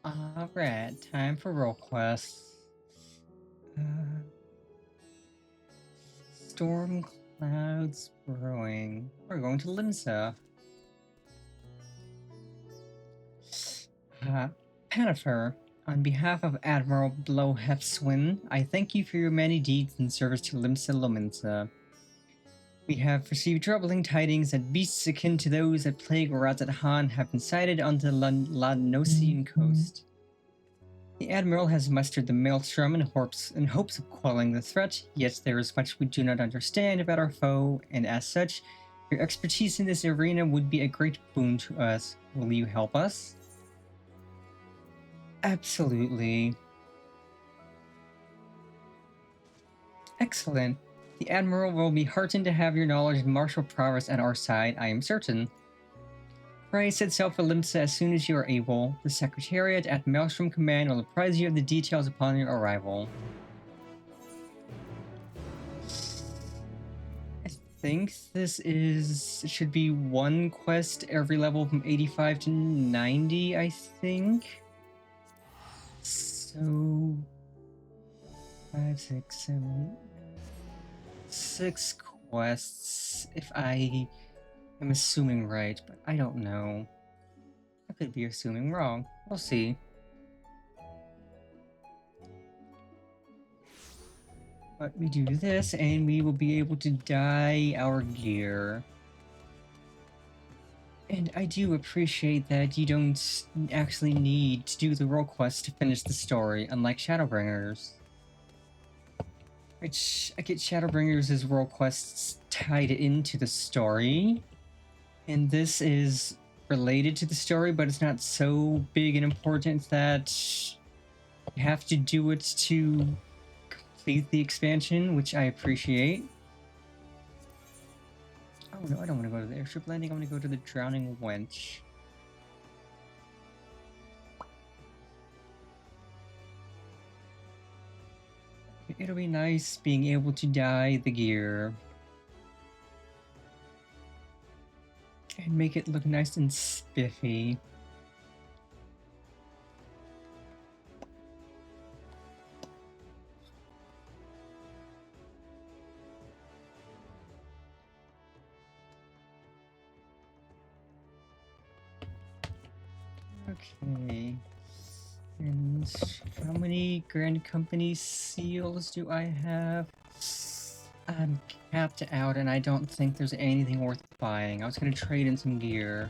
Alright, time for role quests. Storm clouds brewing. We're going to Limsa. Pennifer, on behalf of Admiral Blowhefswin, I thank you for your many deeds in service to Limsa Lominsa. We have received troubling tidings that beasts akin to those that plague Razat Han have been sighted on the Lanosian coast. The Admiral has mustered the Maelstrom in hopes of quelling the threat, yet there is much we do not understand about our foe, and as such, your expertise in this arena would be a great boon to us. Will you help us? Absolutely. Excellent. The Admiral will be heartened to have your knowledge and martial prowess at our side, I am certain. Pray set sail for Limsa as soon as you are able. The Secretariat at Maelstrom Command will apprise you of the details upon your arrival. I think this should be one quest every level from 85 to 90, I think. So 5, 6, 7, 6 quests, if I am assuming right, but I don't know. I could be assuming wrong. We'll see. But we do this, and we will be able to dye our gear. And I do appreciate that you don't actually need to do the role quest to finish the story, unlike Shadowbringers. Which, I get Shadowbringers' role quests tied into the story, and this is related to the story, but it's not so big and important that you have to do it to complete the expansion, which I appreciate. Oh no, I don't want to go to the airship landing, I want to go to the Drowning Wench. It'll be nice being able to dye the gear. And make it look nice and spiffy. Okay. And how many Grand Company seals do I have? I'm capped out and I don't think there's anything worth buying. I was gonna trade in some gear.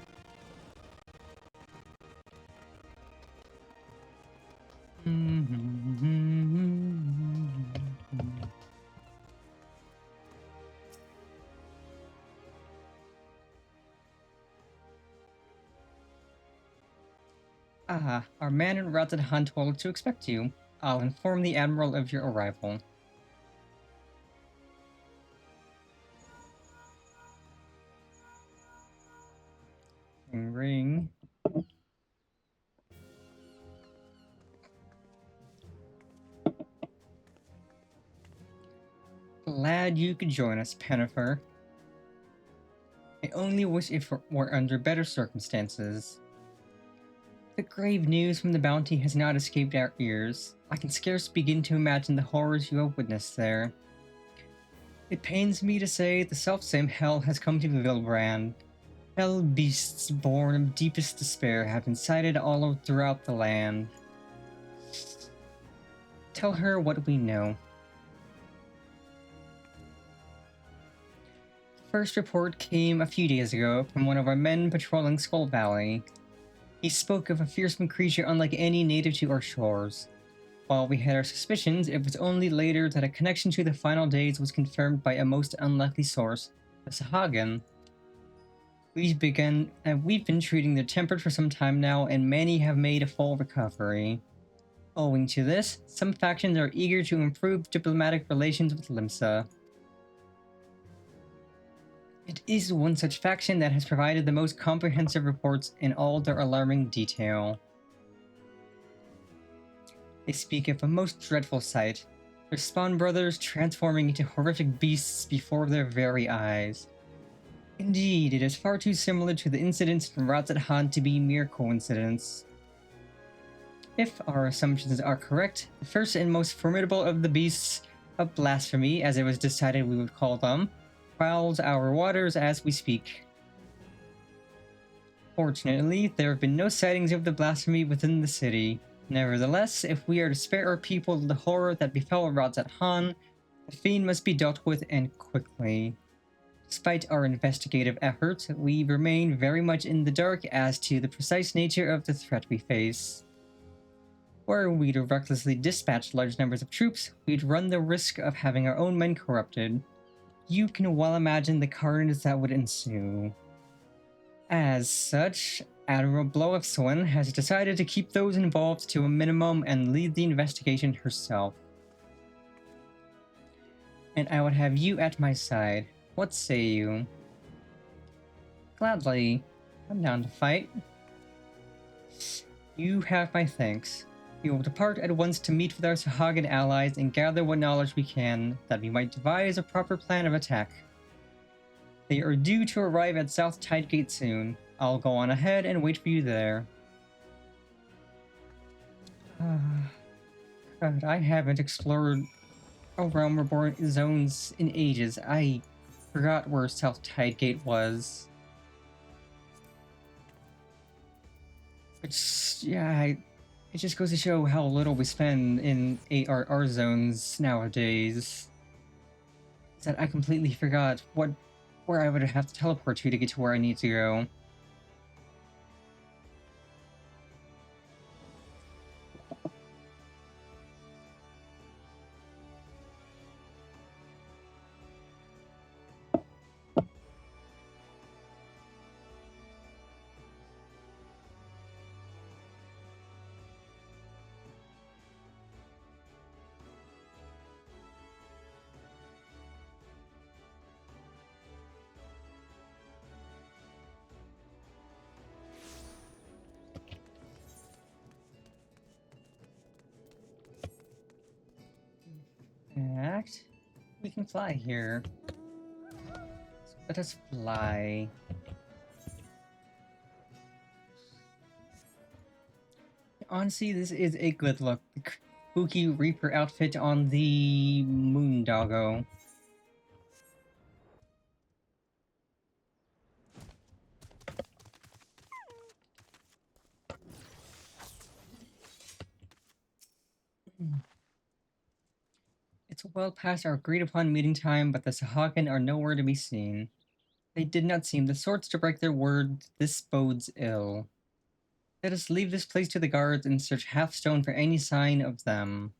Our man en route to the hunt told to expect you. I'll inform the Admiral of your arrival. Ring. Glad you could join us, Pennifer. I only wish it were under better circumstances. The grave news from the bounty has not escaped our ears. I can scarce begin to imagine the horrors you have witnessed there. It pains me to say the selfsame hell has come to Vilbrand. Fell beasts born of deepest despair have been sighted all throughout the land. Tell her what we know. The first report came a few days ago from one of our men patrolling Skull Valley. He spoke of a fearsome creature unlike any native to our shores. While we had our suspicions, it was only later that a connection to the final days was confirmed by a most unlikely source, the Sahagin. We've been treating the tempered for some time now, and many have made a full recovery. Owing to this, some factions are eager to improve diplomatic relations with Limsa. It is one such faction that has provided the most comprehensive reports in all their alarming detail. They speak of a most dreadful sight, their spawn brothers transforming into horrific beasts before their very eyes. Indeed, it is far too similar to the incidents in Razat Han to be mere coincidence. If our assumptions are correct, the first and most formidable of the beasts of blasphemy, as it was decided we would call them, prowls our waters as we speak. Fortunately, there have been no sightings of the blasphemy within the city. Nevertheless, if we are to spare our people the horror that befell Radzat Han, the fiend must be dealt with, and quickly. Despite our investigative efforts, we remain very much in the dark as to the precise nature of the threat we face. Were we to recklessly dispatch large numbers of troops, we'd run the risk of having our own men corrupted. You can well imagine the carnage that would ensue. As such, Admiral FFXIV has decided to keep those involved to a minimum and lead the investigation herself. And I would have you at my side. What say you? Gladly. I'm down to fight. You have my thanks. We will depart at once to meet with our Sahagan allies and gather what knowledge we can, that we might devise a proper plan of attack. They are due to arrive at South Tidegate soon. I'll go on ahead and wait for you there. God, I haven't explored a Realm Reborn zones in ages. I forgot where South Tidegate was. It's, yeah, it just goes to show how little we spend in ARR zones nowadays. That I completely forgot where I would have to teleport to get to where I need to go. Act. We can fly here. So let us fly. Honestly, this is a good look. The spooky Reaper outfit on the Moondoggo. It's well past our agreed-upon meeting time, but the Sahagan are nowhere to be seen. They did not seem the sorts to break their word. This bodes ill. Let us leave this place to the guards and search Halfstone for any sign of them.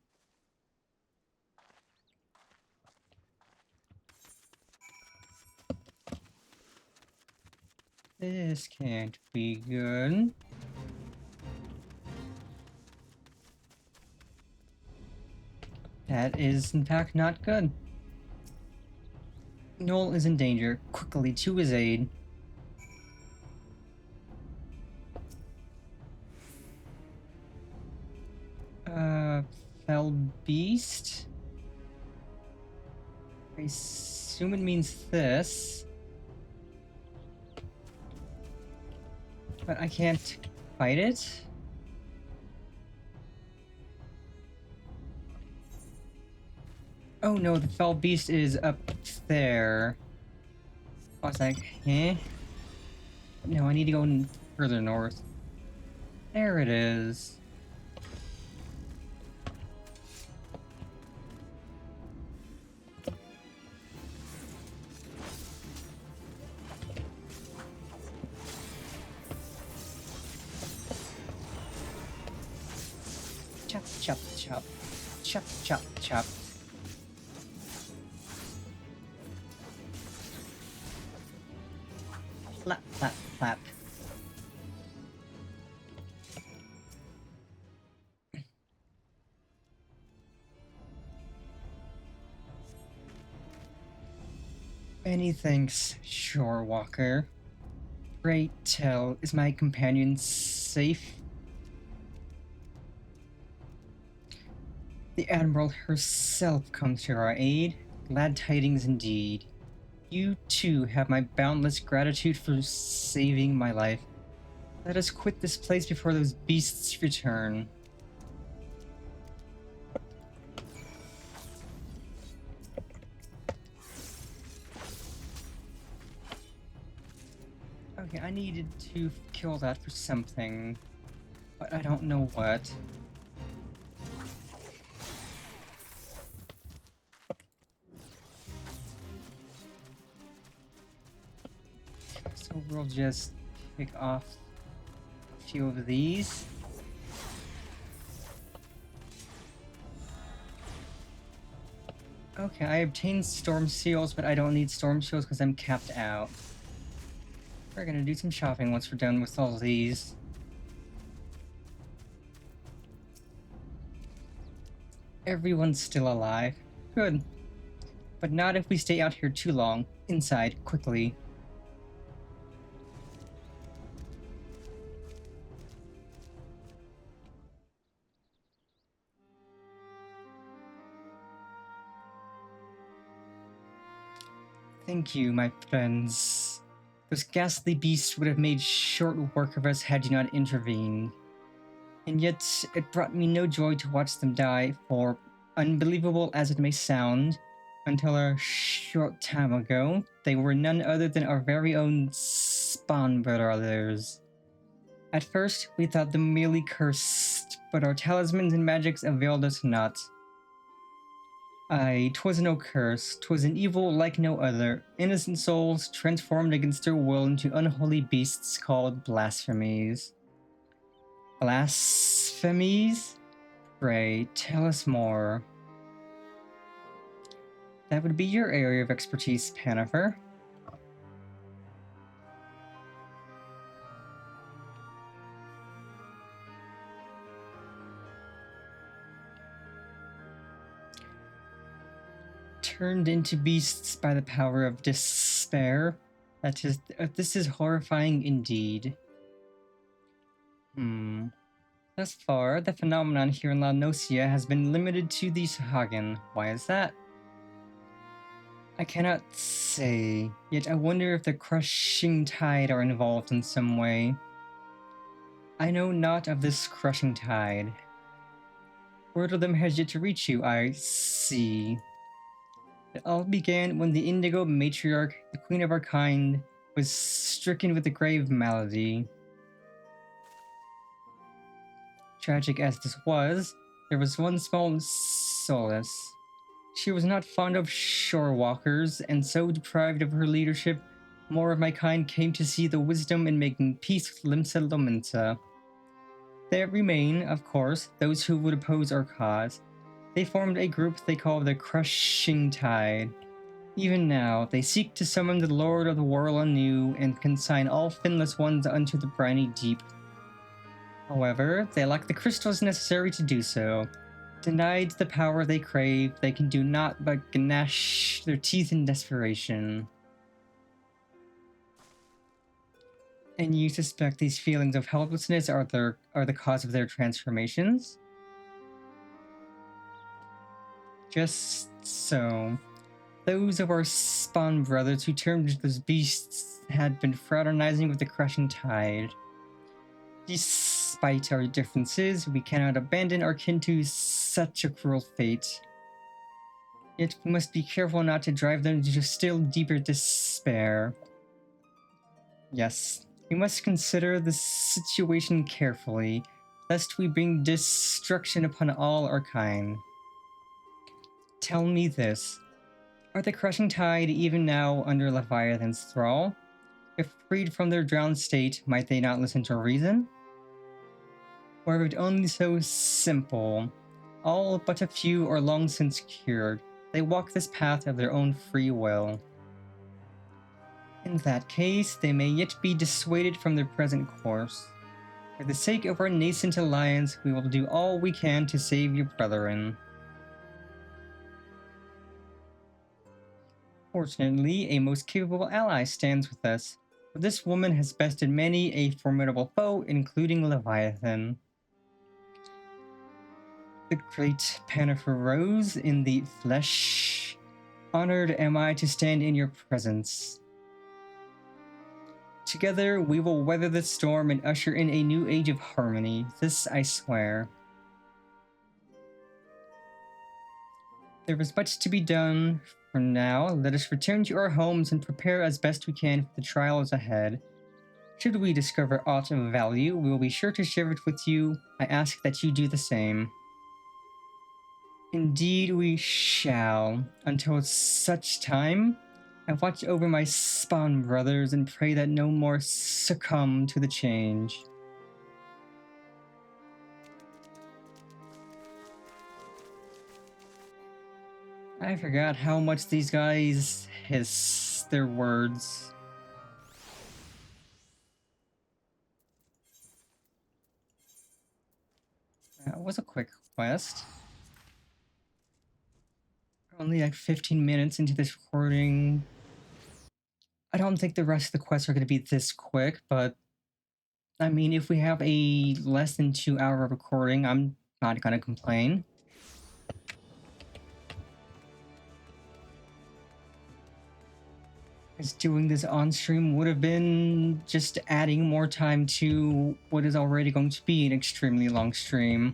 This can't be good. That is, in fact, not good. Noel is in danger. Quickly to his aid. Fell beast? I assume it means this. But I can't fight it? Oh no, the fell beast is up there. I was like, eh? No, I need to go further north. There it is. Chop, chop, chop. Chop, chop, chop. Flap, flap, flap. Many thanks, Shorewalker. Pray tell, is my companion safe? The Admiral herself comes to our aid. Glad tidings indeed. You too have my boundless gratitude for saving my life. Let us quit this place before those beasts return. Okay, I needed to kill that for something, but I don't know what. So we'll just pick off a few of these. Okay, I obtained storm seals, but I don't need storm seals because I'm capped out. We're gonna do some shopping once we're done with all these. Everyone's still alive. Good. But not if we stay out here too long. Inside, quickly. Thank you, my friends. Those ghastly beasts would have made short work of us had you not intervened. And yet, it brought me no joy to watch them die, for, unbelievable as it may sound, until a short time ago, they were none other than our very own spawn brothers. At first, we thought them merely cursed, but our talismans and magics availed us not. Aye, 'twas no curse, 'twas an evil like no other, innocent souls transformed against their will into unholy beasts called blasphemies. Blasphemies? Pray, tell us more. That would be your area of expertise, Panifer. Turned into beasts by the power of despair. This is horrifying indeed. Thus far, the phenomenon here in La Nocia has been limited to the Sahagin. Why is that? I cannot say, yet I wonder if the crushing tide are involved in some way. I know not of this crushing tide. Word of them has yet to reach you, I see. It all began when the Indigo Matriarch, the queen of our kind, was stricken with a grave malady. Tragic as this was, there was one small solace. She was not fond of shore walkers, and so deprived of her leadership, more of my kind came to see the wisdom in making peace with Limsa Lominsa. There remain, of course, those who would oppose our cause. They formed a group they call the Crushing Tide. Even now, they seek to summon the Lord of the Whirl anew and consign all finless ones unto the briny deep. However, they lack the crystals necessary to do so. Denied the power they crave, they can do naught but gnash their teeth in desperation. And you suspect these feelings of helplessness are the cause of their transformations? Just so. Those of our spawn brothers who turned into those beasts had been fraternizing with the crushing tide. Despite our differences, we cannot abandon our kin to such a cruel fate. Yet we must be careful not to drive them to still deeper despair. Yes, we must consider the situation carefully, lest we bring destruction upon all our kind. Tell me this. Are the crushing tide even now under Leviathan's thrall? If freed from their drowned state, might they not listen to reason? Or if it only so simple, all but a few are long since cured, they walk this path of their own free will. In that case, they may yet be dissuaded from their present course. For the sake of our nascent alliance, we will do all we can to save your brethren. Fortunately, a most capable ally stands with us, for this woman has bested many a formidable foe, including Leviathan. The great Panifer rose in the flesh. Honored am I to stand in your presence. Together, we will weather the storm and usher in a new age of harmony. This I swear. There is much to be done. For now, let us return to our homes and prepare as best we can for the trials ahead. Should we discover aught of value, we will be sure to share it with you. I ask that you do the same. Indeed we shall. Until such time, I watch over my spawn brothers and pray that no more succumb to the change. I forgot how much these guys hiss their words. That was a quick quest. Only like 15 minutes into this recording. I don't think the rest of the quests are going to be this quick, but I mean, if we have a less than 2-hour recording, I'm not going to complain. Because doing this on stream would have been just adding more time to what is already going to be an extremely long stream.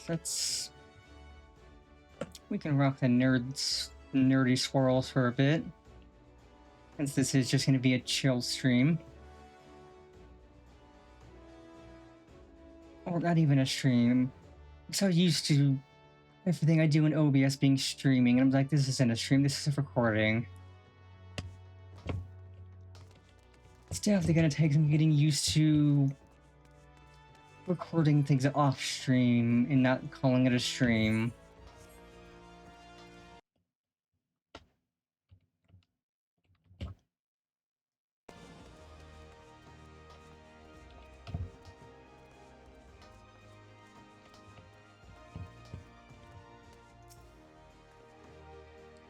Let's... We can rock the nerdy swirls for a bit, since this is just going to be a chill stream. Or not even a stream. I'm so used to everything I do in OBS being streaming, and I'm like, this isn't a stream, this is a recording. It's definitely going to take some getting used to recording things off stream and not calling it a stream.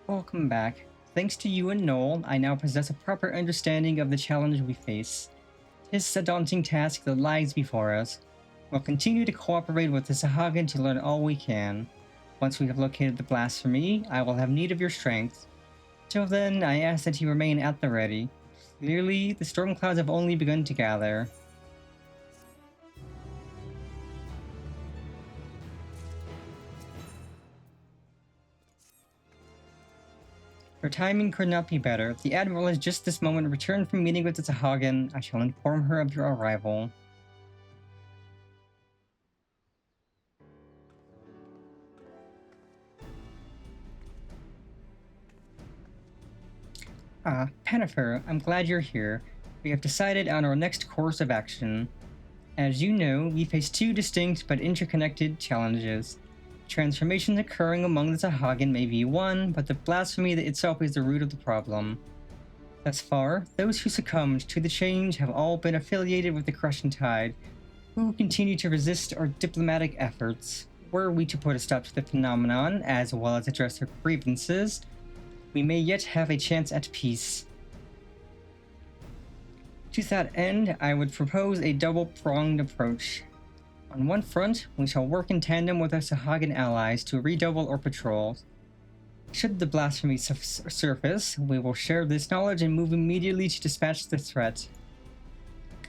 Welcome back. Thanks to you and Noel, I now possess a proper understanding of the challenge we face. 'Tis a daunting task that lies before us. We'll continue to cooperate with the Sahagin to learn all we can. Once we have located the blasphemy, I will have need of your strength. Till then, I ask that you remain at the ready. Clearly, the storm clouds have only begun to gather. Your timing could not be better. The Admiral has just this moment returned from meeting with the Sahagin. I shall inform her of your arrival. Pennifer, I'm glad you're here. We have decided on our next course of action. As you know, we face two distinct but interconnected challenges. Transformations occurring among the Sahagin may be one, but the blasphemy itself is the root of the problem. Thus far, those who succumbed to the change have all been affiliated with the Crushing Tide, who continue to resist our diplomatic efforts. Were we to put a stop to the phenomenon, as well as address their grievances, we may yet have a chance at peace. To that end, I would propose a double-pronged approach. On one front, we shall work in tandem with our Sahagin allies to redouble our patrols. Should the blasphemy surface, we will share this knowledge and move immediately to dispatch the threat.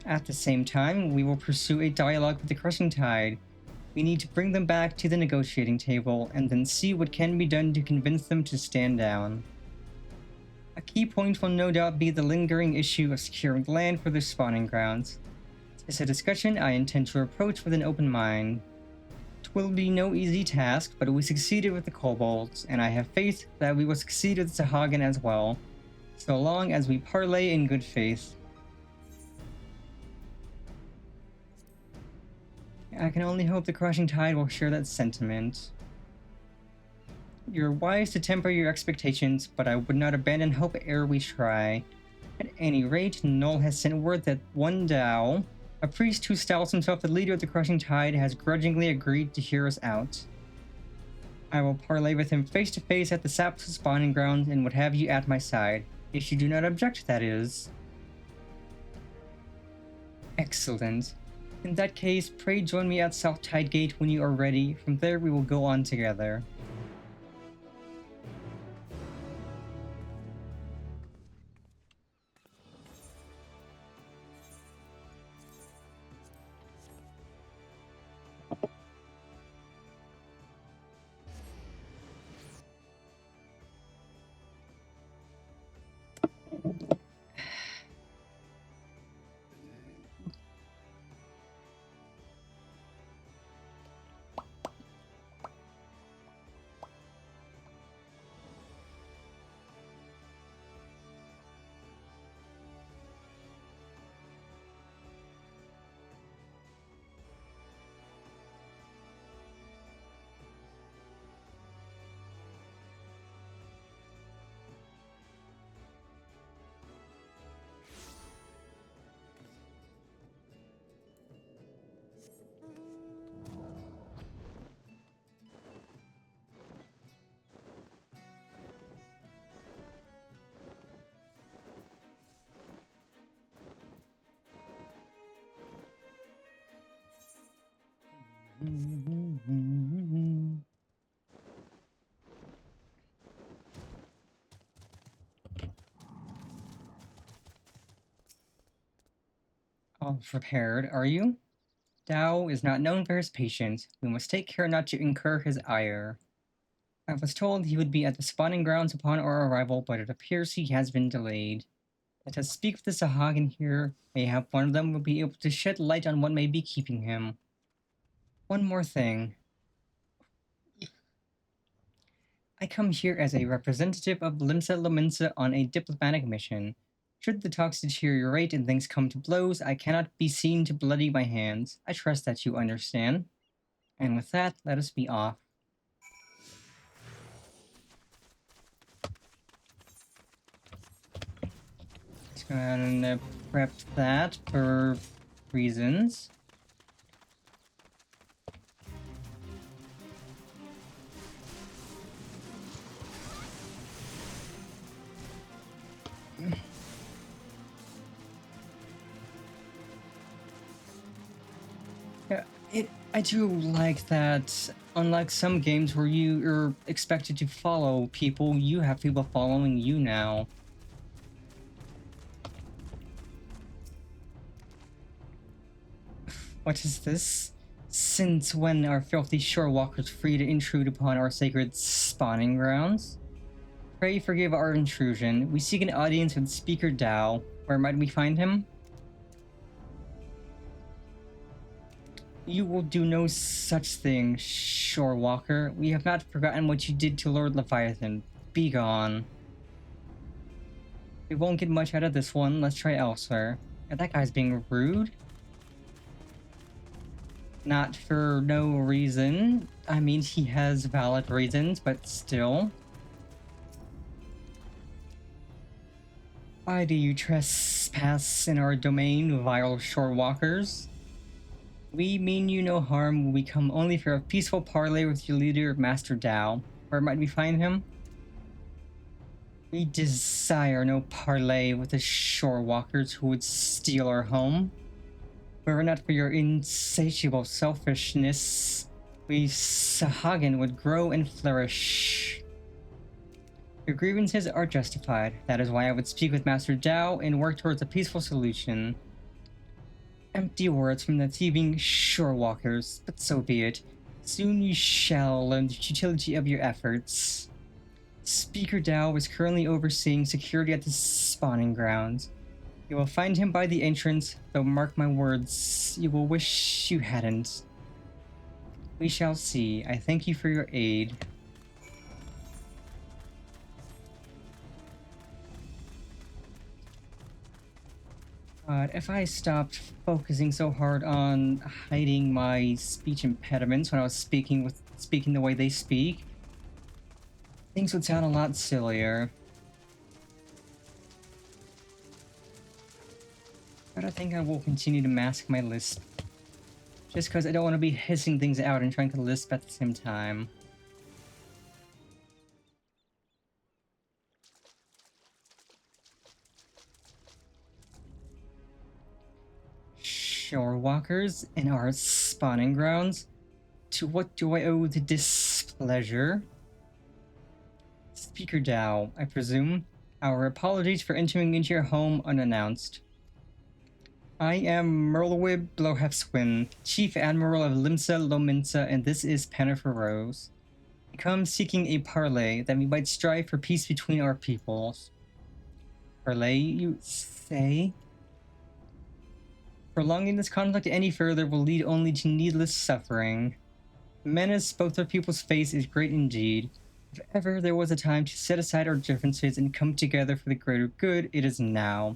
At the same time, we will pursue a dialogue with the Crushing Tide. We need to bring them back to the negotiating table, and then see what can be done to convince them to stand down. A key point will no doubt be the lingering issue of securing land for their spawning grounds. It's a discussion I intend to approach with an open mind. It will be no easy task, but we succeeded with the kobolds, and I have faith that we will succeed with the Sahagin as well, so long as we parley in good faith. I can only hope the Crushing Tide will share that sentiment. You're wise to temper your expectations, but I would not abandon hope ere we try. At any rate, Noel has sent word that one Dao, a priest who styles himself the leader of the Crushing Tide, has grudgingly agreed to hear us out. I will parley with him face to face at the Sap's spawning ground and would have you at my side. If you do not object, that is. Excellent. In that case, pray join me at South Tide Gate when you are ready. From there, we will go on together. All prepared, are you? Dao is not known for his patience. We must take care not to incur his ire. I was told he would be at the spawning grounds upon our arrival, but it appears he has been delayed. Let us speak with the Sahagin here. Mayhap one of them will be able to shed light on what may be keeping him. One more thing. I come here as a representative of Limsa Lominsa on a diplomatic mission. Should the talks deteriorate and things come to blows, I cannot be seen to bloody my hands. I trust that you understand. And with that, let us be off. Just gonna prep that for reasons. Yeah, I do like that. Unlike some games where you're expected to follow people, you have people following you now. What is this? Since when are filthy shorewalkers free to intrude upon our sacred spawning grounds? Pray forgive our intrusion. We seek an audience with Speaker Dao. Where might we find him? You will do no such thing, Shorewalker. We have not forgotten what you did to Lord Leviathan. Begone. We won't get much out of this one. Let's try elsewhere. Yeah, that guy's being rude. Not for no reason. I mean, he has valid reasons, but still. Why do you trespass in our domain, vile shorewalkers? We mean you no harm. We come only for a peaceful parley with your leader, Master Dao. Where might we find him? We desire no parley with the shorewalkers who would steal our home. Were it not for your insatiable selfishness, we Sahagin would grow and flourish. Your grievances are justified. That is why I would speak with Master Dao and work towards a peaceful solution. Empty words from the thieving shorewalkers, but so be it. Soon you shall learn the utility of your efforts. Speaker Dao is currently overseeing security at the spawning grounds. You will find him by the entrance, though mark my words, you will wish you hadn't. We shall see. I thank you for your aid. But if I stopped focusing so hard on hiding my speech impediments when I was speaking the way they speak, things would sound a lot sillier. But I think I will continue to mask my lisp. Just because I don't want to be hissing things out and trying to lisp at the same time. Shorewalkers in our spawning grounds. To what do I owe the displeasure? Speaker Dao, I presume. Our apologies for entering into your home unannounced. I am Merlwib Blowhefswin, Chief Admiral of Limsa Lominsa, and this is Pennifer Rose. I come seeking a parley that we might strive for peace between our peoples. Parley, you say? Prolonging this conflict any further will lead only to needless suffering. The menace both our peoples face is great indeed. If ever there was a time to set aside our differences and come together for the greater good, it is now.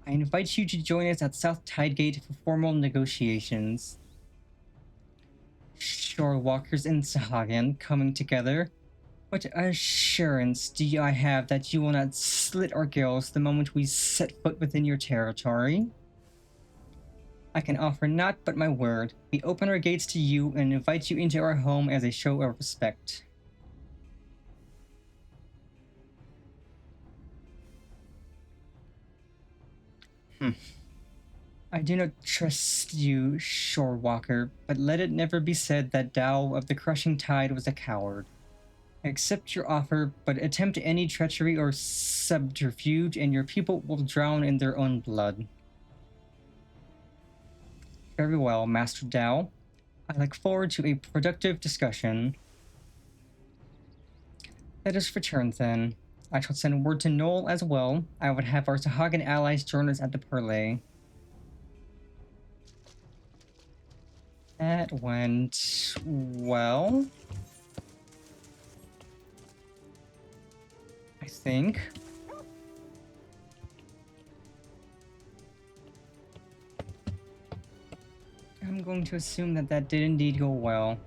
I invite you to join us at South Tidegate for formal negotiations. Shorewalkers in Sahagan coming together. What assurance do I have that you will not slit our gills the moment we set foot within your territory? I can offer naught but my word. We open our gates to you and invite you into our home as a show of respect. I do not trust you, Shorewalker, but let it never be said that Tao of the Crushing Tide was a coward. I accept your offer, but attempt any treachery or subterfuge and your people will drown in their own blood. Very well, Master Dao. I look forward to a productive discussion. Let us return then. I shall send word to Noel as well. I would have our Sahagan allies join us at the parley. That went well. I think. I'm going to assume that that did indeed go well.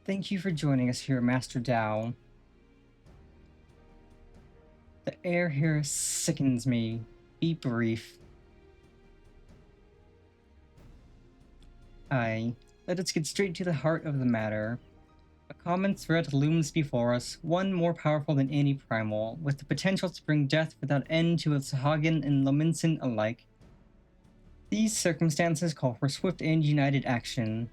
Thank you for joining us here, Master Dao. The air here sickens me. Be brief. Aye, let us get straight to the heart of the matter. A common threat looms before us, one more powerful than any primal, with the potential to bring death without end to Sahagan and Lominsan alike. These circumstances call for swift and united action.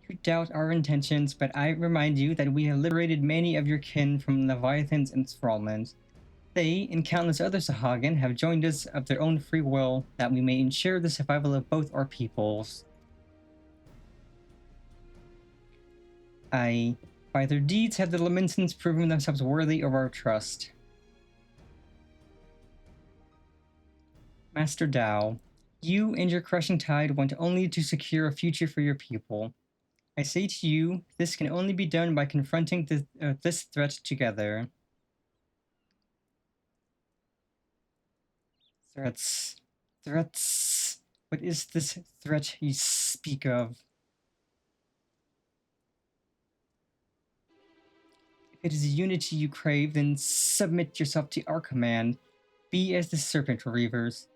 You doubt our intentions, but I remind you that we have liberated many of your kin from Leviathan's enthrallment. They, and countless other Sahagan, have joined us of their own free will, that we may ensure the survival of both our peoples. Aye, by their deeds have the Laminsans proven themselves worthy of our trust. Master Dao, you and your Crushing Tide want only to secure a future for your people. I say to you, this can only be done by confronting this threat together. Threats. Threats. What is this threat you speak of? If it is unity you crave, then submit yourself to our command. Be as the Serpent Reavers.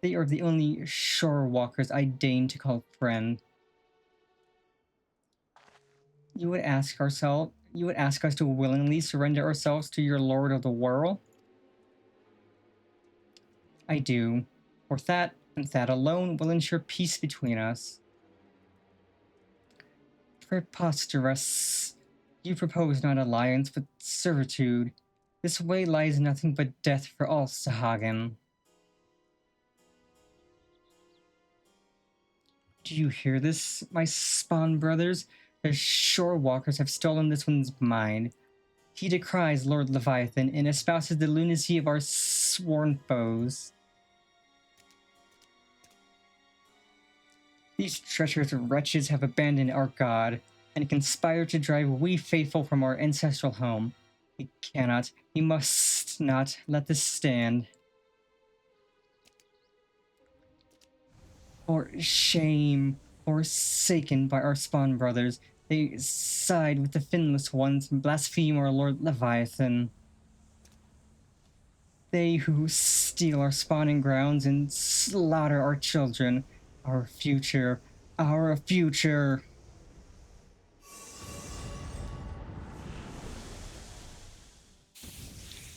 They are the only shore walkers I deign to call friend. You would ask us to willingly surrender ourselves to your Lord of the World? I do. For that, and that alone, will ensure peace between us. Preposterous. You propose not alliance, but servitude. This way lies nothing but death for all Sahagan. Do you hear this, my spawn brothers? The shore walkers have stolen this one's mind. He decries Lord Leviathan and espouses the lunacy of our sworn foes. These treacherous wretches have abandoned our god and conspire to drive we faithful from our ancestral home. We cannot, we must not let this stand. For shame, forsaken by our spawn brothers, they side with the finless ones and blaspheme our Lord Leviathan. They who steal our spawning grounds and slaughter our children, our future, our future.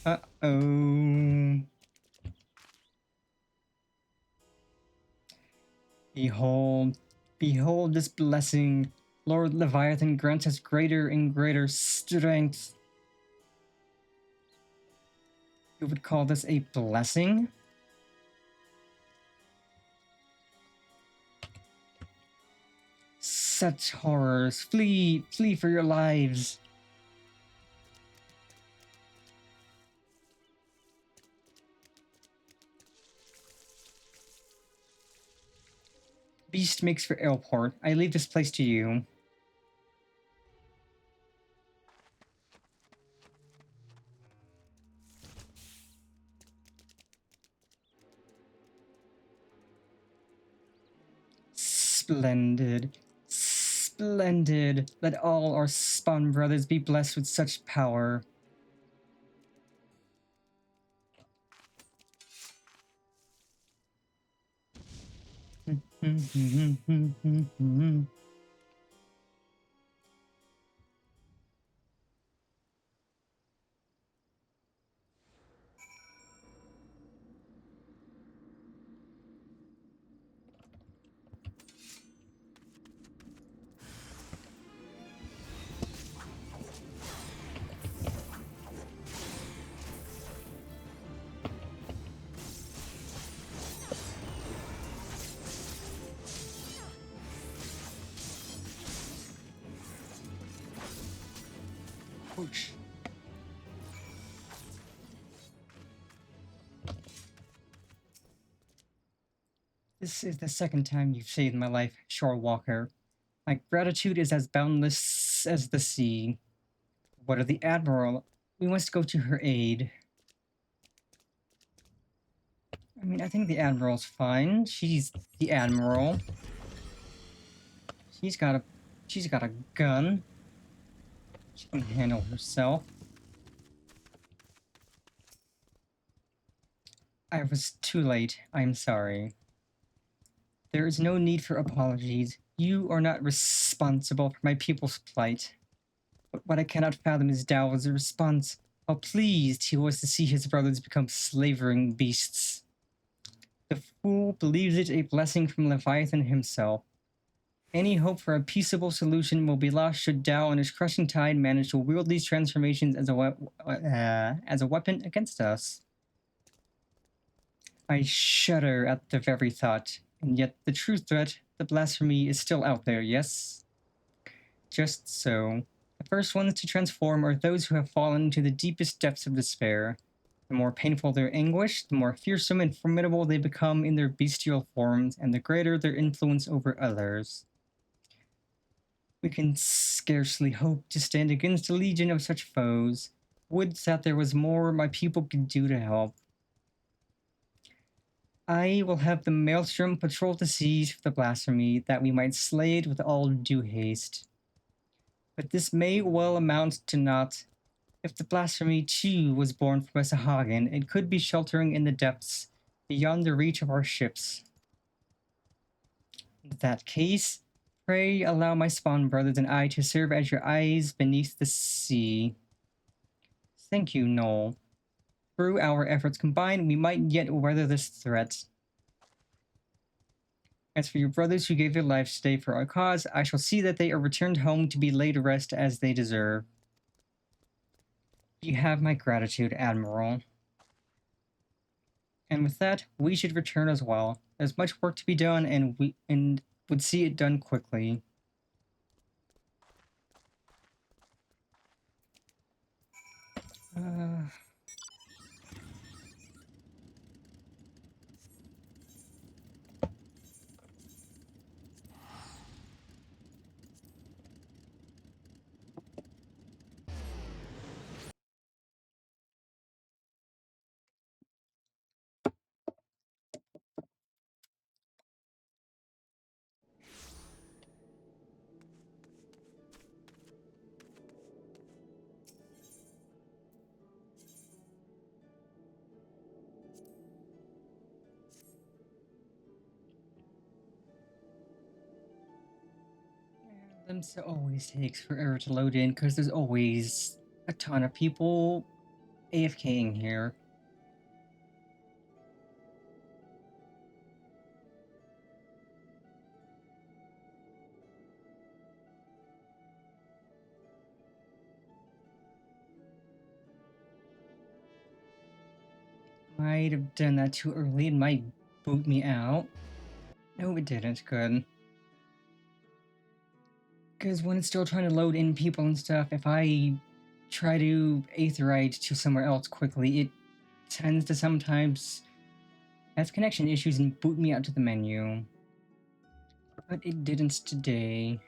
Uh-oh. Behold, behold this blessing. Lord Leviathan grants us greater and greater strength. You would call this a blessing? Such horrors. Flee, flee for your lives. Beast makes for airport. I leave this place to you. Splendid. Splendid. Let all our spawn brothers be blessed with such power. Ouch. This is the second time you've saved my life, Shore Walker. My gratitude is as boundless as the sea. What of the Admiral? We must go to her aid. I mean, I think the Admiral's fine. She's the Admiral. She's got a gun. She can handle herself. I was too late. I'm sorry. There is no need for apologies. You are not responsible for my people's plight. But what I cannot fathom is Dao's response. How pleased he was to see his brothers become slavering beasts. The fool believes it a blessing from Leviathan himself. Any hope for a peaceable solution will be lost should Dao and his crushing tide manage to wield these transformations as a weapon against us. I shudder at the very thought, and yet the true threat, the blasphemy, is still out there, yes? Just so. The first ones to transform are those who have fallen into the deepest depths of despair. The more painful their anguish, the more fearsome and formidable they become in their bestial forms, and the greater their influence over others. We can scarcely hope to stand against a legion of such foes. Would that there was more my people could do to help. I will have the Maelstrom patrol the seas for the blasphemy, that we might slay it with all due haste. But this may well amount to naught. If the blasphemy too was born from a Sahagin, it could be sheltering in the depths, beyond the reach of our ships. In that case, pray allow my spawn brothers and I to serve as your eyes beneath the sea. Thank you, Noel. Through our efforts combined, we might yet weather this threat. As for your brothers who gave their lives today for our cause, I shall see that they are returned home to be laid to rest as they deserve. You have my gratitude, Admiral. And with that, we should return as well. There's much work to be done, and would see it done quickly. Limsa always takes forever to load in because there's always a ton of people AFKing here. Might have done that too early and might boot me out. No, it didn't. Good. Because when it's still trying to load in people and stuff, if I try to aetherite to somewhere else quickly, it tends to sometimes have connection issues and boot me out to the menu. But it didn't today.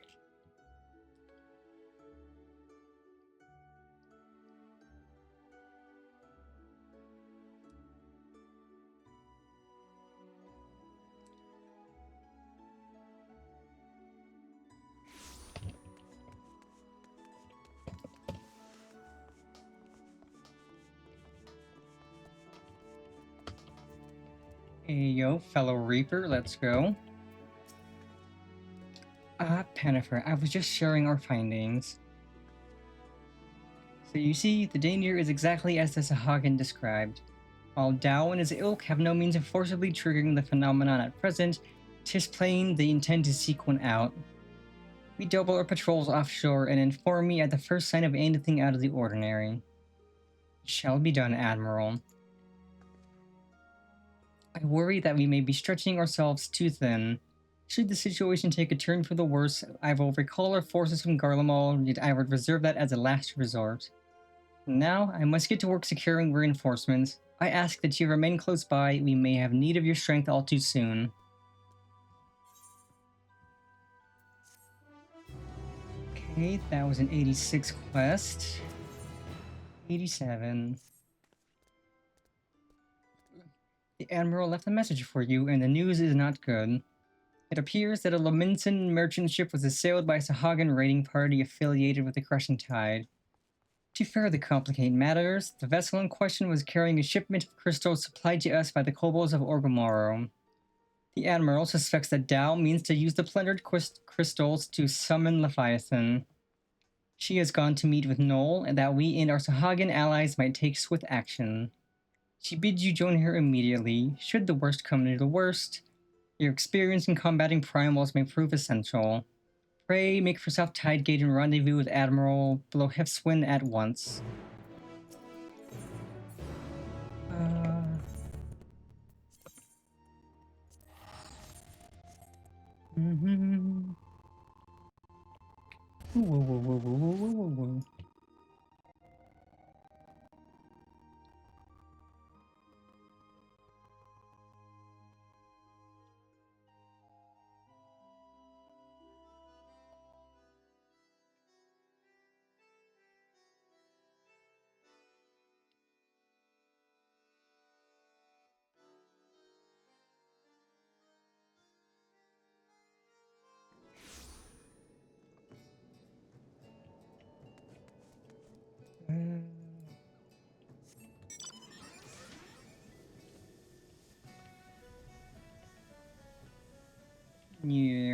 Hey yo, fellow Reaper, let's go. Pennifer, I was just sharing our findings. So you see, the danger is exactly as the Sahagin described. While Dao and his ilk have no means of forcibly triggering the phenomenon at present, 'tis plain they intend to seek one out. We double our patrols offshore and inform me at the first sign of anything out of the ordinary. Shall be done, Admiral. I worry that we may be stretching ourselves too thin. Should the situation take a turn for the worse, I will recall our forces from Garlemald, yet I would reserve that as a last resort. Now, I must get to work securing reinforcements. I ask that you remain close by, we may have need of your strength all too soon. Okay, that was an 86 quest. 87. The Admiral left a message for you, and the news is not good. It appears that a Lominson merchant ship was assailed by a Sahagin raiding party affiliated with the Crushing Tide. To further complicate matters, the vessel in question was carrying a shipment of crystals supplied to us by the kobolds of Orgrimmar. The Admiral suspects that Dao means to use the plundered crystals to summon Leviathan. She has gone to meet with Noel, and that we and our Sahagin allies might take swift action. She bids you join her immediately, should the worst come to the worst. Your experience in combating primals may prove essential. Pray make for South Tidegate and rendezvous with Admiral Blowhefswin at once. Mm-hmm. Whoa, whoa, whoa, whoa, whoa, whoa, whoa. Yeah.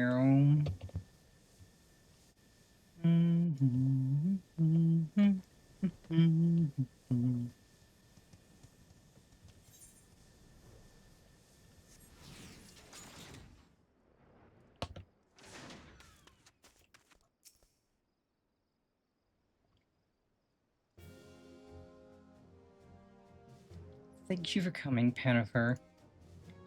Thank you for coming, Pennifer.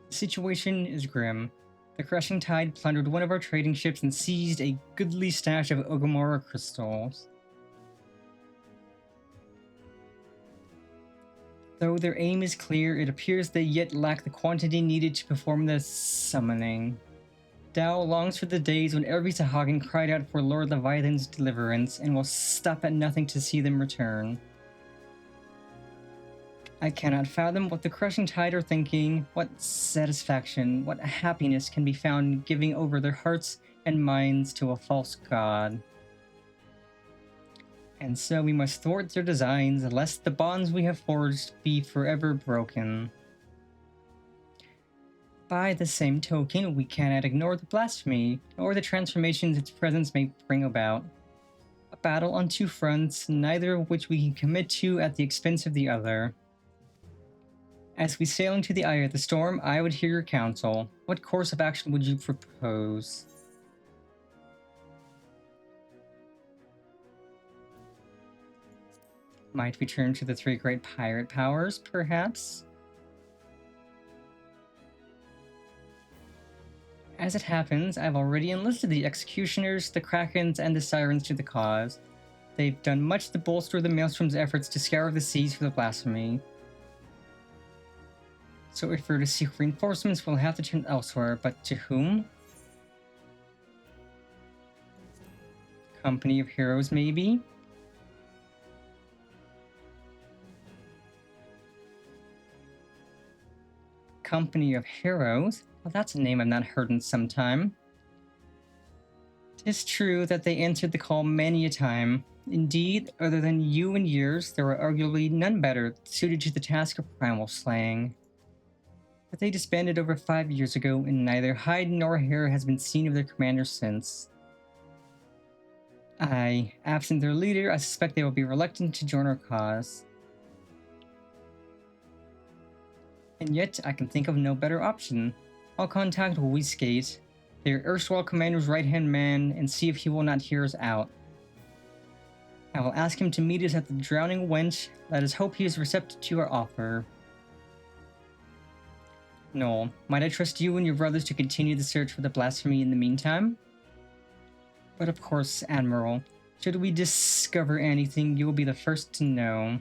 The situation is grim. The Crushing Tide plundered one of our trading ships and seized a goodly stash of Ogomora crystals. Though their aim is clear, it appears they yet lack the quantity needed to perform the summoning. Dao longs for the days when every Sahagin cried out for Lord Leviathan's deliverance and will stop at nothing to see them return. I cannot fathom what the Crushing Tide are thinking, what satisfaction, what happiness can be found in giving over their hearts and minds to a false god. And so we must thwart their designs, lest the bonds we have forged be forever broken. By the same token, we cannot ignore the blasphemy, or the transformations its presence may bring about. A battle on two fronts, neither of which we can commit to at the expense of the other. As we sail into the eye of the storm, I would hear your counsel. What course of action would you propose? Might we turn to the three great pirate powers, perhaps? As it happens, I've already enlisted the Executioners, the Krakens, and the Sirens to the cause. They've done much to bolster the Maelstrom's efforts to scour the seas for the blasphemy. So if we're to seek reinforcements, we'll have to turn elsewhere, but to whom? Company of Heroes, maybe? Company of Heroes? Well, that's a name I've not heard in some time. 'Tis true that they answered the call many a time. Indeed, other than you and yours, there are arguably none better suited to the task of primal slaying. But they disbanded over 5 years ago, and neither hide nor hair has been seen of their commander since. Aye, absent their leader, I suspect they will be reluctant to join our cause. And yet, I can think of no better option. I'll contact Whiskate, their erstwhile commander's right-hand man, and see if he will not hear us out. I will ask him to meet us at the Drowning Wench. Let us hope he is receptive to our offer. Noel, might I trust you and your brothers to continue the search for the blasphemy in the meantime? But of course, Admiral, should we discover anything, you will be the first to know.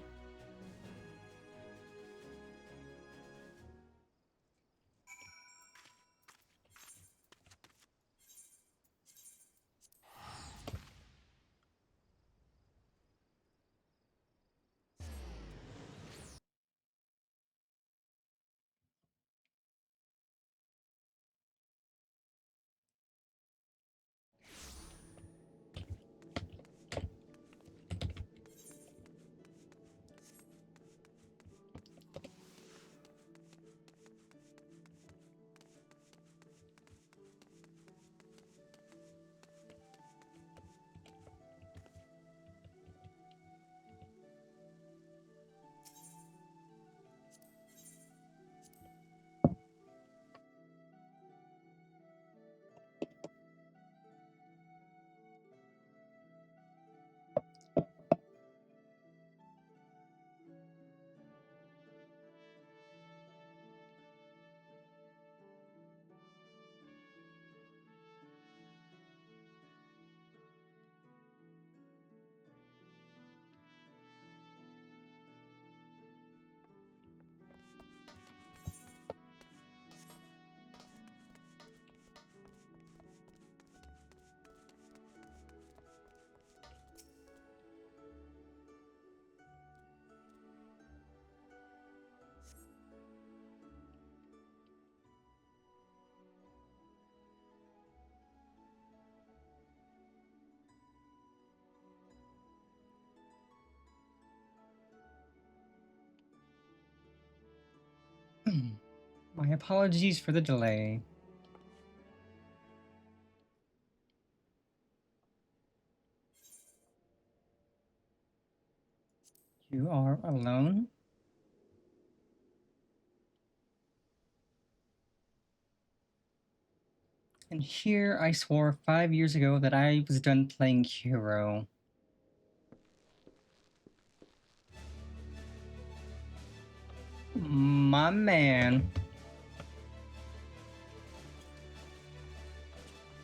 My apologies for the delay. You are alone? And here I swore 5 years ago that I was done playing hero. My man.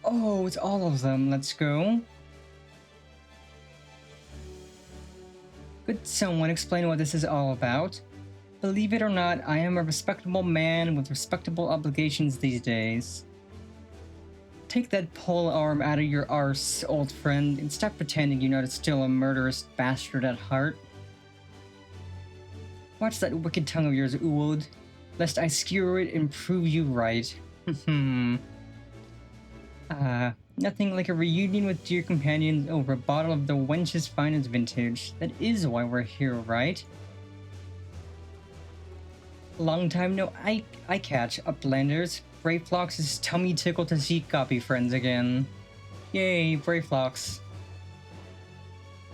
Oh, it's all of them. Let's go. Could someone explain what this is all about? Believe it or not, I am a respectable man with respectable obligations these days. Take that pole arm out of your arse, old friend, and stop pretending you're not still a murderous bastard at heart. Watch that wicked tongue of yours, Uwold, lest I skewer it and prove you right. Nothing like a reunion with dear companions over a bottle of the wench's finest vintage. That is why we're here, right? Long time no I catch, Uplanders. Brayflox is tummy tickled to see copy friends again. Yay, Brayflox.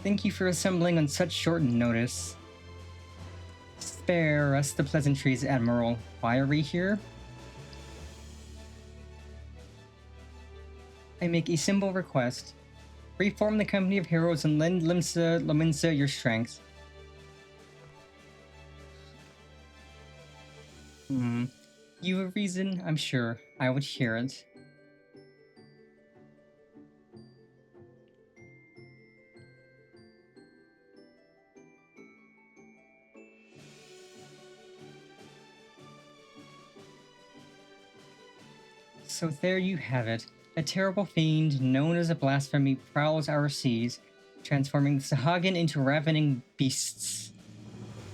Thank you for assembling on such short notice. Spare us the pleasantries, Admiral. Why are we here? I make a simple request. Reform the company of heroes and lend Lominsa your strength. You have a reason, I'm sure. I would hear it. So there you have it. A terrible fiend known as a blasphemy prowls our seas, transforming the Sahagin into ravening beasts.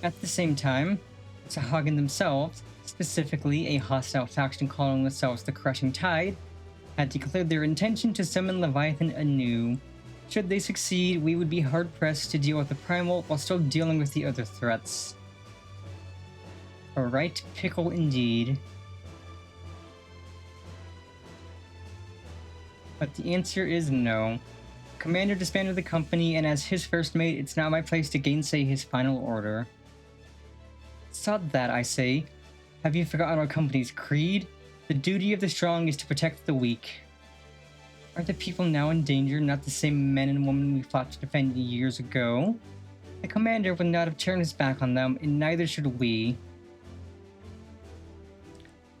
At the same time, the Sahagin themselves, specifically a hostile faction calling themselves the Crushing Tide, had declared their intention to summon Leviathan anew. Should they succeed, we would be hard-pressed to deal with the Primal while still dealing with the other threats. A right pickle indeed. But the answer is no. Commander disbanded the company, and as his first mate, it's not my place to gainsay his final order. Sod that, I say. Have you forgotten our company's creed? The duty of the strong is to protect the weak. Are the people now in danger not the same men and women we fought to defend years ago? The commander would not have turned his back on them, and neither should we.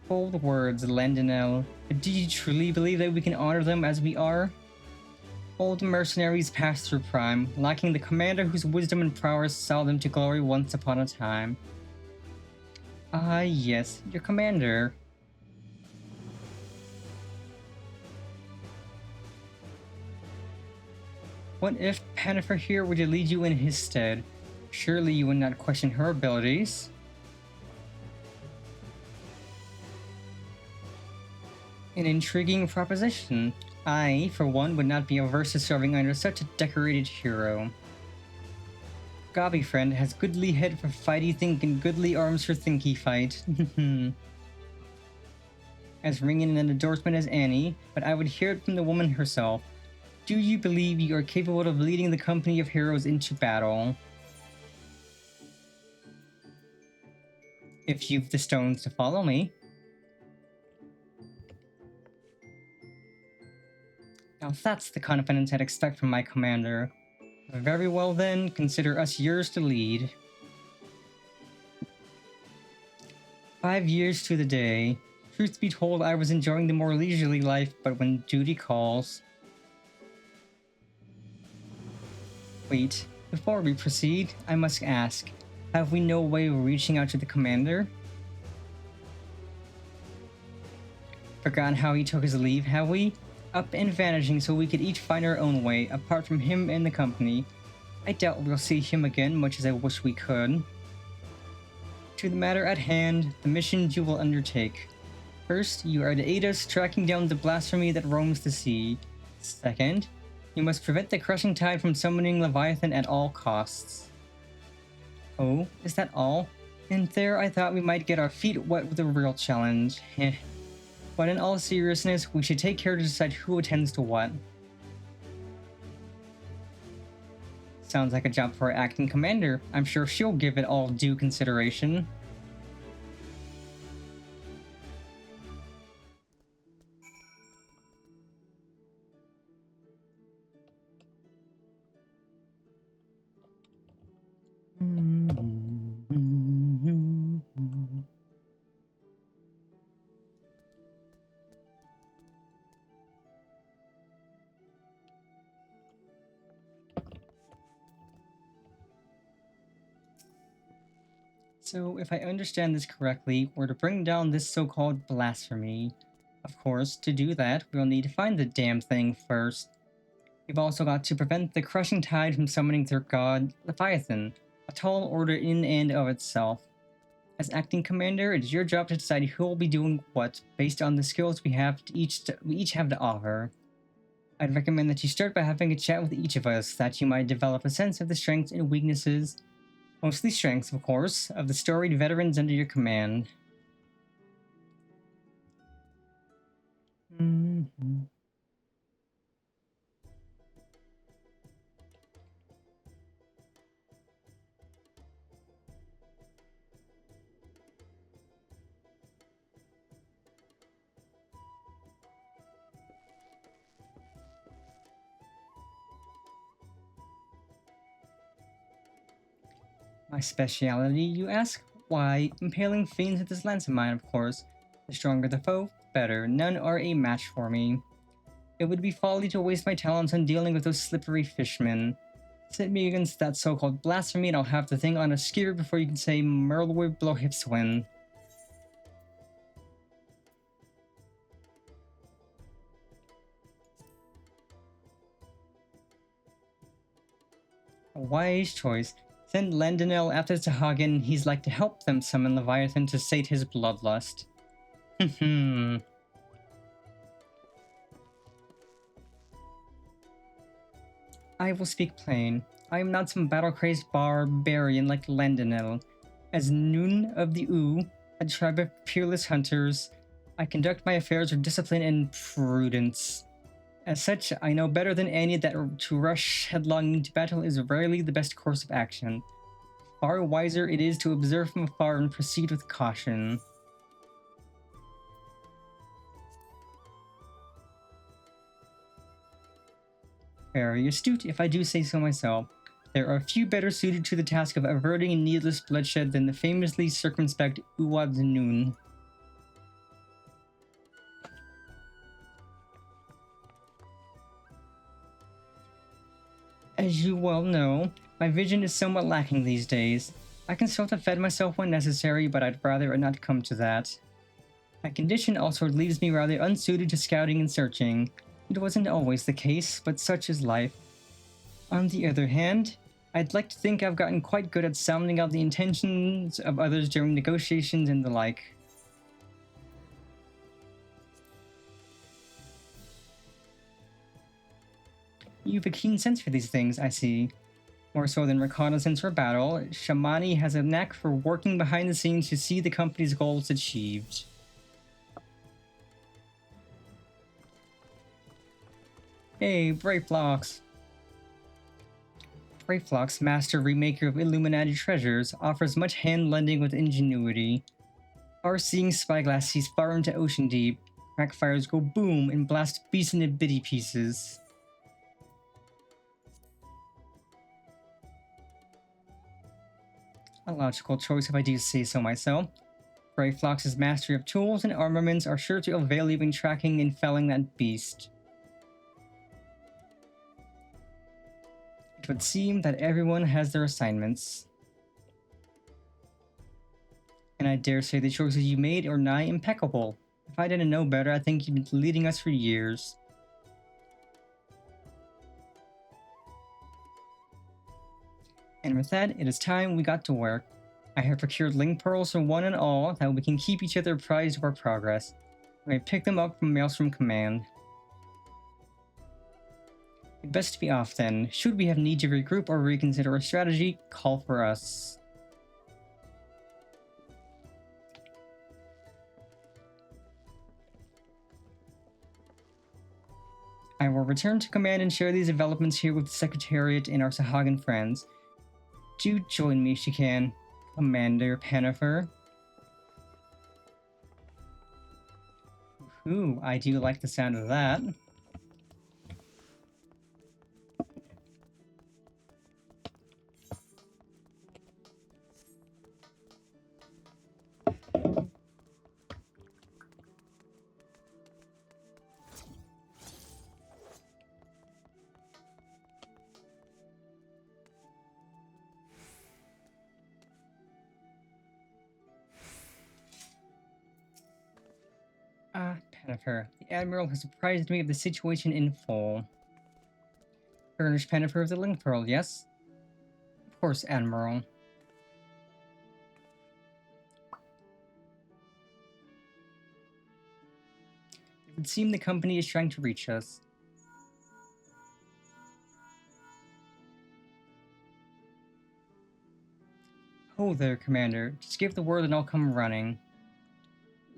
Bold words, Landinel, but do you truly believe that we can honor them as we are? Old mercenaries passed through prime, lacking the commander whose wisdom and prowess saw them to glory once upon a time. Ah, yes, your commander. What if Pennifer here were to lead you in his stead? Surely you would not question her abilities. An intriguing proposition. I, for one, would not be averse to serving under such a decorated hero. Gobby friend has goodly head for fighty think and goodly arms for thinky fight. As ringing an endorsement as Annie, but I would hear it from the woman herself. Do you believe you are capable of leading the company of heroes into battle? If you've the stones to follow me. Now that's the confidence I'd expect from my commander. Very well then, consider us yours to lead. 5 years to the day. Truth be told, I was enjoying the more leisurely life, but when duty calls... Wait, before we proceed, I must ask, have we no way of reaching out to the commander? Forgotten how he took his leave, have we? Up and vanishing so we could each find our own way, apart from him and the company. I doubt we'll see him again, much as I wish we could. To the matter at hand, the missions you will undertake. First, you are to aid us tracking down the blasphemy that roams the sea. Second, you must prevent the Crushing Tide from summoning Leviathan at all costs. Oh, is that all? And there I thought we might get our feet wet with a real challenge. Heh. But in all seriousness, we should take care to decide who attends to what. Sounds like a job for our acting commander. I'm sure she'll give it all due consideration. So, if I understand this correctly, we're to bring down this so-called blasphemy. Of course, to do that, we'll need to find the damn thing first. We've also got to prevent the Crushing Tide from summoning their god, Leviathan, a tall order in and of itself. As acting commander, it is your job to decide who will be doing what, based on the skills we each have to offer. I'd recommend that you start by having a chat with each of us, that you might develop a sense of the strengths and weaknesses, mostly strengths, of course, of the storied veterans under your command. My speciality, you ask? Why, impaling fiends with this lance of mine, of course. The stronger the foe, the better. None are a match for me. It would be folly to waste my talents on dealing with those slippery fishmen. Set me against that so-called blasphemy and I'll have the thing on a skewer before you can say Merlwyr blow hips win. A wise choice. Send Landonel after Sahagan, he's like to help them summon Leviathan to sate his bloodlust. I will speak plain. I am not some battle-crazed barbarian like Landonel. As Noon of the Oo, a tribe of peerless hunters, I conduct my affairs with discipline and prudence. As such, I know better than any that to rush headlong into battle is rarely the best course of action. Far wiser it is to observe from afar and proceed with caution. Very astute, if I do say so myself. There are few better suited to the task of averting needless bloodshed than the famously circumspect Uwad Noon. As you well know, my vision is somewhat lacking these days. I can still defend myself when necessary, but I'd rather it not come to that. My condition also leaves me rather unsuited to scouting and searching. It wasn't always the case, but such is life. On the other hand, I'd like to think I've gotten quite good at sounding out the intentions of others during negotiations and the like. You've a keen sense for these things, I see. More so than reconnaissance or battle, Shamani has a knack for working behind the scenes to see the company's goals achieved. Hey, Brayflox! Brayflox, master remaker of Illuminati treasures, offers much hand-lending with ingenuity. Far-seeing spyglass sees far into ocean deep, crackfires go boom and blast beasts into bitty pieces. A logical choice if I do say so myself. Brayflox's mastery of tools and armaments are sure to avail you in tracking and felling that beast. It would seem that everyone has their assignments. And I dare say the choices you made are nigh impeccable. If I didn't know better, I think you've been leading us for years. And with that, it is time we got to work. I have procured link pearls for one and all that we can keep each other apprised of our progress. We may pick them up from Maelstrom Command. We'd best be off then. Should we have need to regroup or reconsider our strategy, call for us. I will return to command and share these developments here with the Secretariat and our Sahagan friends. Do join me if you can, Commander Pennifer. Ooh, I do like the sound of that. Pennifer. The Admiral has apprised me of the situation in full. Furnish Pennifer of the Link Pearl, yes? Of course, Admiral. It would seem the company is trying to reach us. Oh there, Commander. Just give the word and I'll come running.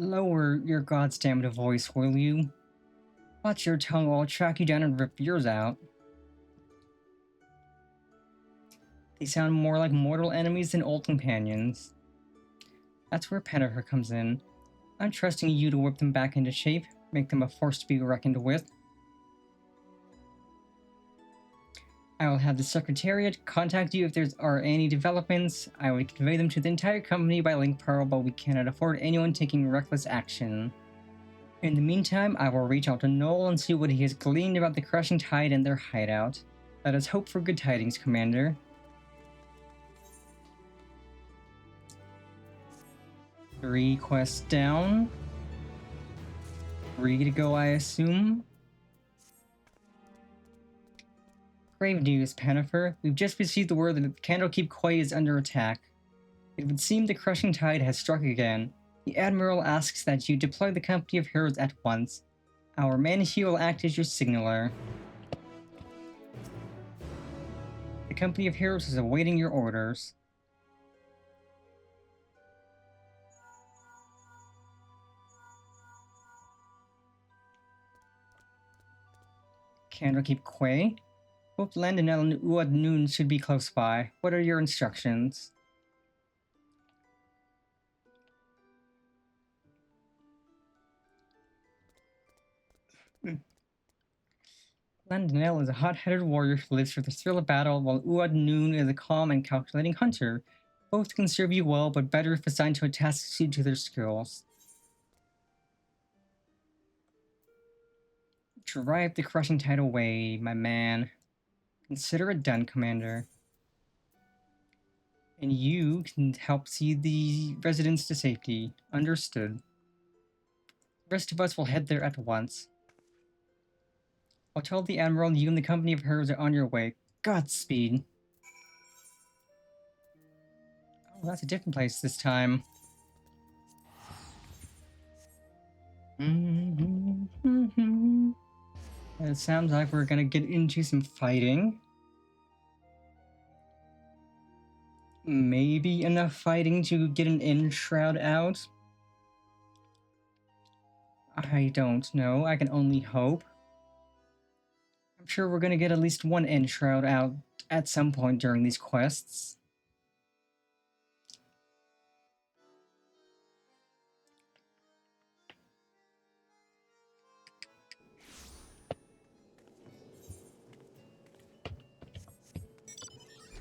Lower your goddamned voice, will you? Watch your tongue or I'll track you down and rip yours out. They sound more like mortal enemies than old companions. That's where Pennifer comes in. I'm trusting you to whip them back into shape, make them a force to be reckoned with. I will have the Secretariat contact you if there are any developments. I will convey them to the entire company by link pearl, but we cannot afford anyone taking reckless action. In the meantime, I will reach out to Noel and see what he has gleaned about the Crushing Tide and their hideout. Let us hope for good tidings, Commander. 3 quests down. 3 to go, I assume. Grave news, Pennifer. We've just received the word that Candlekeep Quay is under attack. It would seem the Crushing Tide has struck again. The Admiral asks that you deploy the Company of Heroes at once. Our Manahee will act as your signaler. The Company of Heroes is awaiting your orders. Candlekeep Quay? Both Landinel and Uad Noon should be close by. What are your instructions? Landinel is a hot-headed warrior who lives for the thrill of battle, while Uad Noon is a calm and calculating hunter. Both can serve you well, but better if assigned to a task suited to their skills. Drive the Crushing Tide away, my man. Consider it done, Commander. And you can help see the residents to safety. Understood. The rest of us will head there at once. I'll tell the Admiral you and the Company of Heroes are on your way. Godspeed. Oh, that's a different place this time. It sounds like we're gonna get into some fighting. Maybe enough fighting to get an end shroud out. I don't know. I can only hope. I'm sure we're gonna get at least one end shroud out at some point during these quests.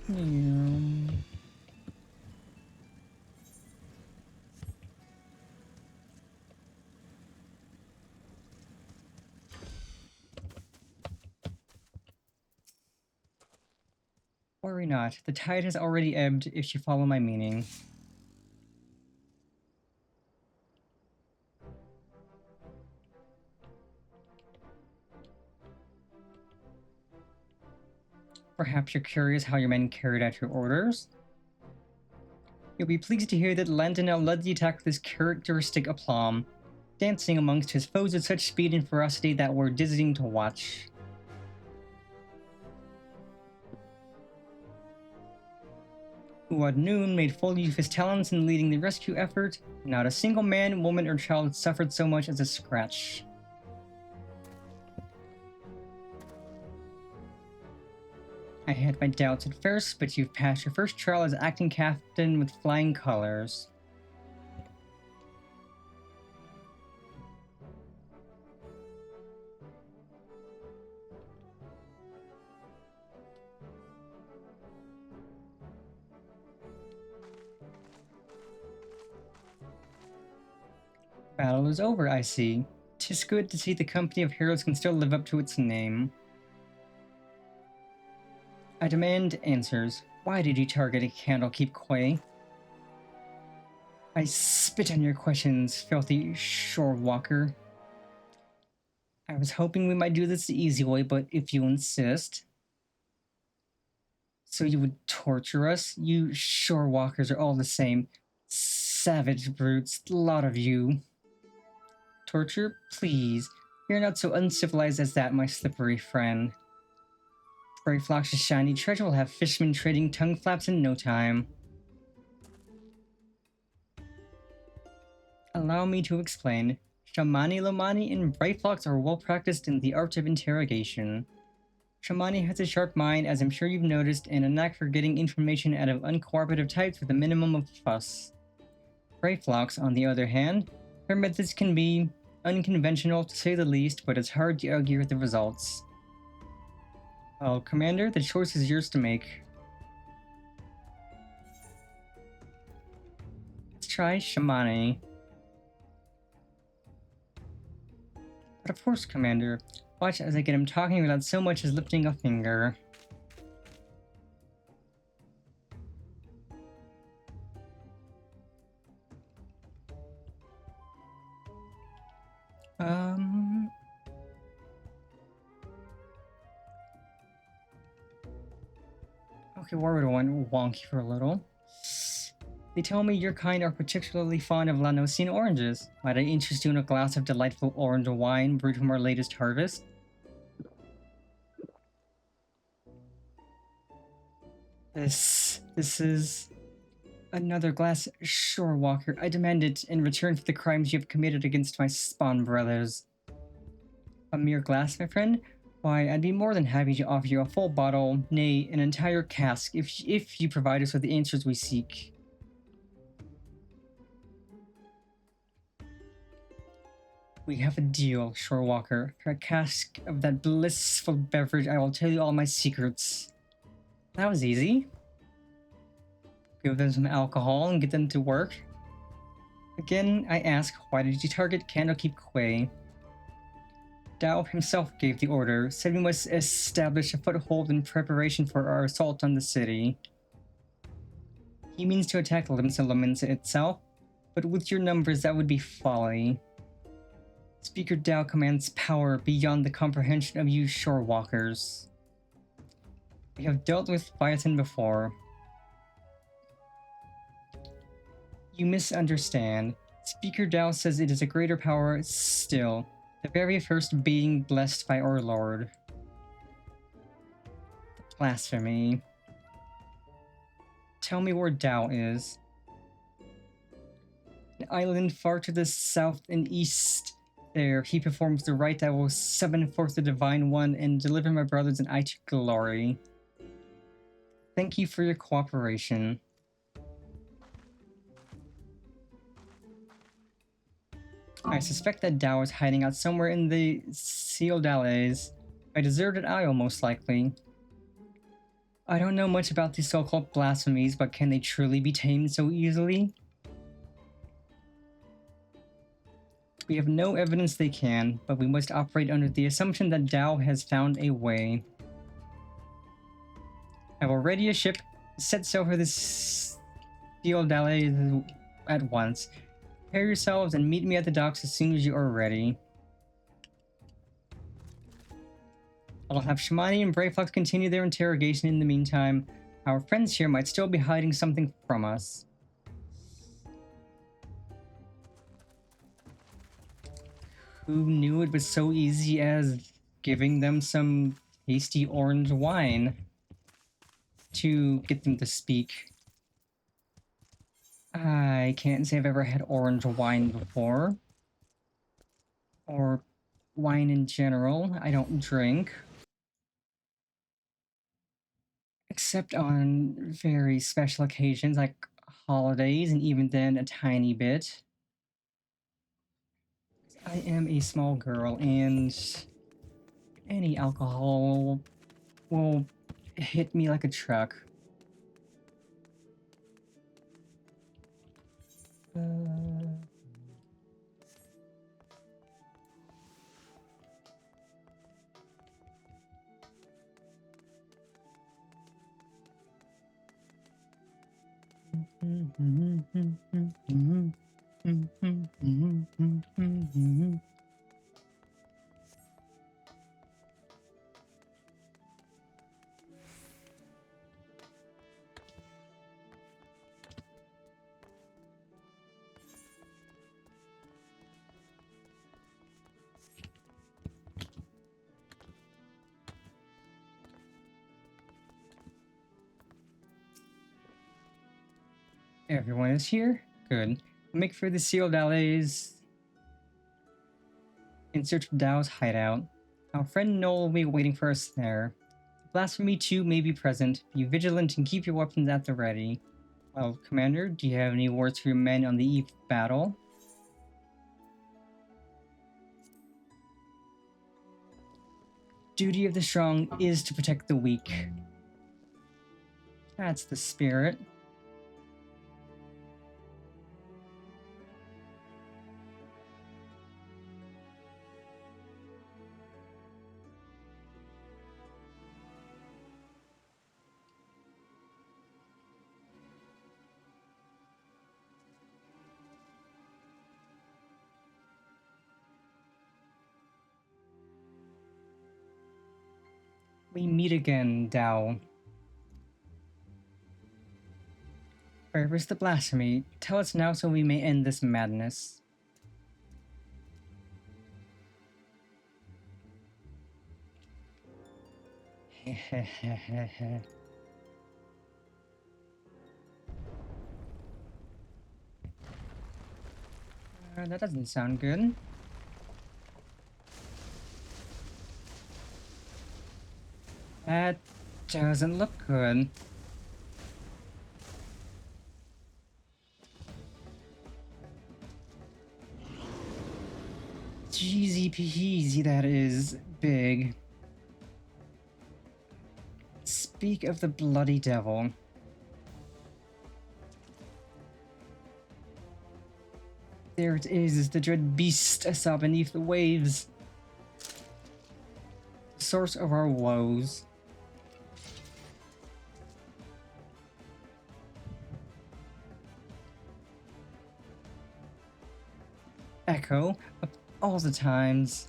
Yeah. Worry not, the tide has already ebbed if you follow my meaning. Perhaps you're curious how your men carried out your orders? You'll be pleased to hear that Landinel led the attack with his characteristic aplomb, dancing amongst his foes with such speed and ferocity that were dizzying to watch. Uad Noon made full use of his talents in leading the rescue effort. Not a single man, woman, or child suffered so much as a scratch. I had my doubts at first, but you've passed your first trial as acting captain with flying colors. Battle is over, I see. 'Tis good to see the Company of Heroes can still live up to its name. I demand answers. Why did you target a Candlekeep Quay? I spit on your questions, filthy shorewalker. I was hoping we might do this the easy way, but if you insist... So you would torture us? You shorewalkers are all the same. Savage brutes, a lot of you. Torture? Please. You're not so uncivilized as that, my slippery friend. Prairie flocks of shiny treasure will have fishermen trading tongue flaps in no time. Allow me to explain. Shamani Lomani and Brightfox are well practiced in the art of interrogation. Shamani has a sharp mind, as I'm sure you've noticed, and a knack for getting information out of uncooperative types with a minimum of fuss. Brightfox, on the other hand, her methods can be unconventional to say the least, but it's hard to argue with the results. Well, Commander, the choice is yours to make. Let's try Shamani. But of course, Commander. Watch as I get him talking without so much as lifting a finger. Okay, Warrior went wonky for a little. They tell me your kind are particularly fond of Lanosian oranges. Might I interest you in a glass of delightful orange wine brewed from our latest harvest? This is another glass, sure, Walker. I demand it in return for the crimes you have committed against my spawn brothers. A mere glass, my friend? Why, I'd be more than happy to offer you a full bottle, nay, an entire cask, if you provide us with the answers we seek. We have a deal, Shorewalker. For a cask of that blissful beverage, I will tell you all my secrets. That was easy. Give them some alcohol and get them to work. Again, I ask, why did you target Candlekeep Quay? Dao himself gave the order, said we must establish a foothold in preparation for our assault on the city. He means to attack Limsa itself, but with your numbers that would be folly. Speaker Dao commands power beyond the comprehension of you shorewalkers. We have dealt with Leviathan before. You misunderstand. Speaker Dao says it is a greater power still, the very first being blessed by our Lord. Blasphemy. Tell me where Dao is. An island far to the south and east. There, he performs the rite that will summon forth the Divine One and deliver my brothers and I to glory. Thank you for your cooperation. I suspect that Dao is hiding out somewhere in the Sealdales, a deserted isle most likely. I don't know much about these so-called blasphemies, but can they truly be tamed so easily? We have no evidence they can, but we must operate under the assumption that Dao has found a way. I will ready a ship, set sail for this Sealdales at once. Prepare yourselves and meet me at the docks as soon as you are ready. I'll have Shamani and Brayfox continue their interrogation in the meantime. Our friends here might still be hiding something from us. Who knew it was so easy as giving them some tasty orange wine to get them to speak? I can't say I've ever had orange wine before. Or wine in general. I don't drink. Except on very special occasions like holidays, and even then a tiny bit. I am a small girl, and any alcohol will hit me like a truck. Everyone is here? Good. Make for the sealed alleys. in search of Dao's hideout. Our friend Noel will be waiting for us there. Blasphemy too may be present. Be vigilant and keep your weapons at the ready. Well, Commander, do you have any words for your men on the eve of battle? Duty of the strong is to protect the weak. That's the spirit. We meet again, Dao. Where is the blasphemy? Tell us now so we may end this madness. That doesn't sound good. That doesn't look good. Jeezy peasy, that is big. Speak of the bloody devil. There it is, the dread beast I saw beneath the waves. The source of our woes. Echo of all the times.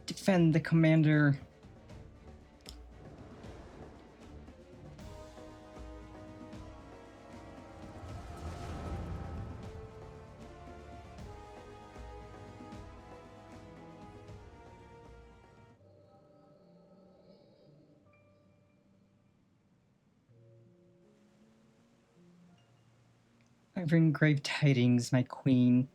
Defend the commander. I bring grave tidings, my queen.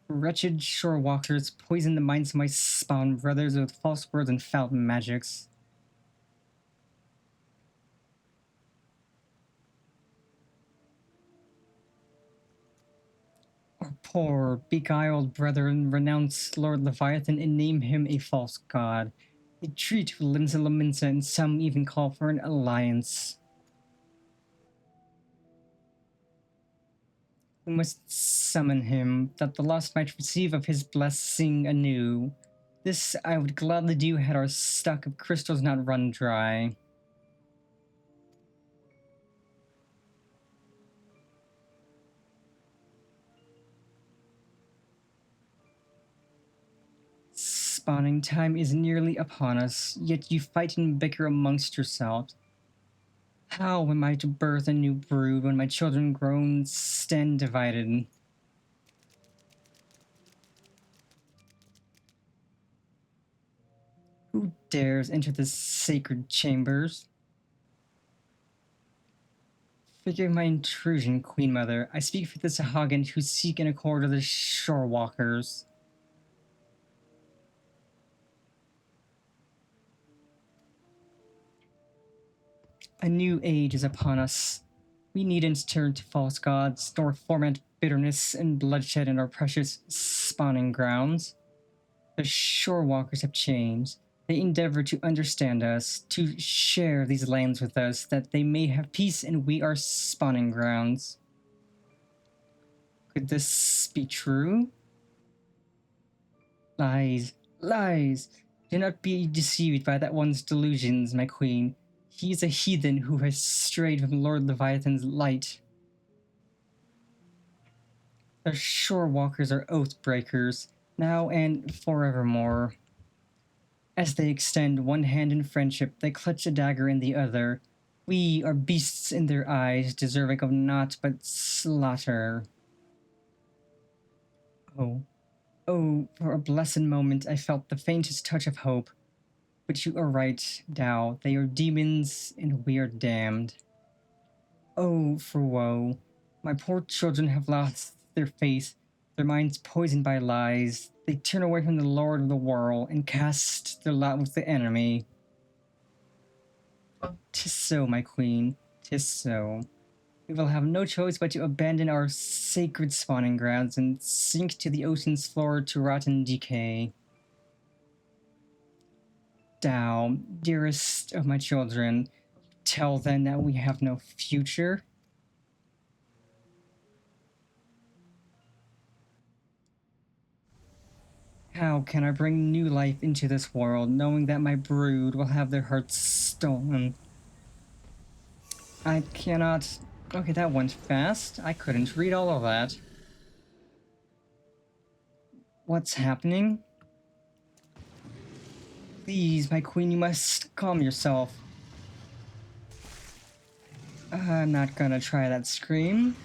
Wretched shore walkers poison the minds of my spawn brothers with false words and foul magics. Our poor, beguiled brethren renounce Lord Leviathan and name him a false god. They treat Limsa Lominsa and some even call for an alliance. We must summon him, that the lost might receive of his blessing anew. This I would gladly do had our stock of crystals not run dry. Spawning time is nearly upon us, yet you fight and bicker amongst yourselves. How am I to birth a new brood when my children grown stand divided? Who dares enter the sacred chambers? Forgive my intrusion, Queen Mother. I speak for the Sahagin who seek an accord of the shore walkers. A new age is upon us. We needn't turn to false gods, nor foment bitterness and bloodshed in our precious spawning grounds. The shore walkers have changed. They endeavor to understand us, to share these lands with us, that they may have peace and we are spawning grounds. Could this be true? Lies, lies. Do not be deceived by that one's delusions, my queen. He is a heathen who has strayed from Lord Leviathan's light. The shore walkers are oath breakers, now and forevermore. As they extend one hand in friendship, they clutch a dagger in the other. We are beasts in their eyes, deserving of naught but slaughter. Oh, for a blessed moment I felt the faintest touch of hope. But you are right, Dao. They are demons, and we are damned. Oh, for woe. My poor children have lost their faith, their minds poisoned by lies. They turn away from the Lord of the world and cast their lot with the enemy. 'Tis so, my queen, 'tis so. We will have no choice but to abandon our sacred spawning grounds and sink to the ocean's floor to rot and decay. Thou, dearest of my children, tell them that we have no future. How can I bring new life into this world, knowing that my brood will have their hearts stolen? I cannot... Okay, that went fast. I couldn't read all of that. What's happening? Please, my queen, you must calm yourself. I'm not gonna try that scream.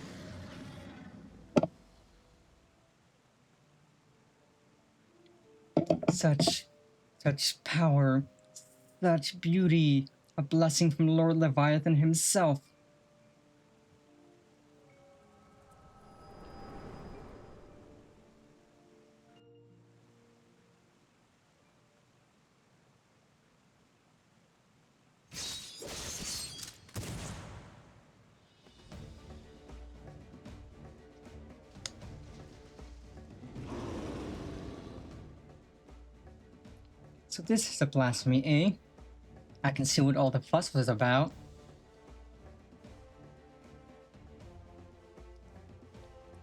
Such power, such beauty, a blessing from Lord Leviathan himself. So this is a blasphemy, eh? I can see what all the fuss was about.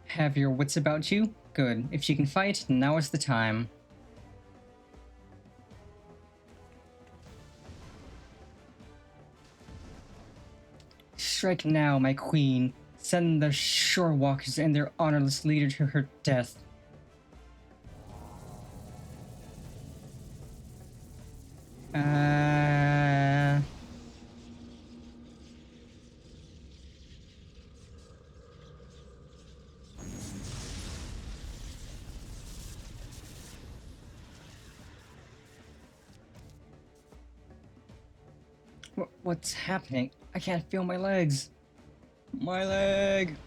Have your wits about you? Good. If you can fight, now is the time. Strike now, my queen. Send the shorewalkers and their honorless leader to her death. What's happening? I can't feel my legs. My leg!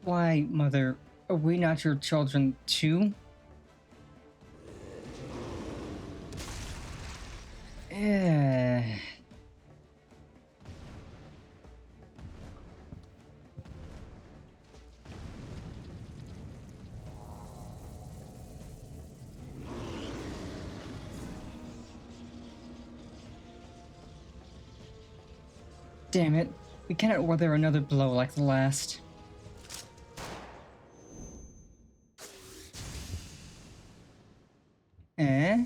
Why, mother? Are we not your children too? Eh. Damn it. We cannot weather another blow like the last. Eh?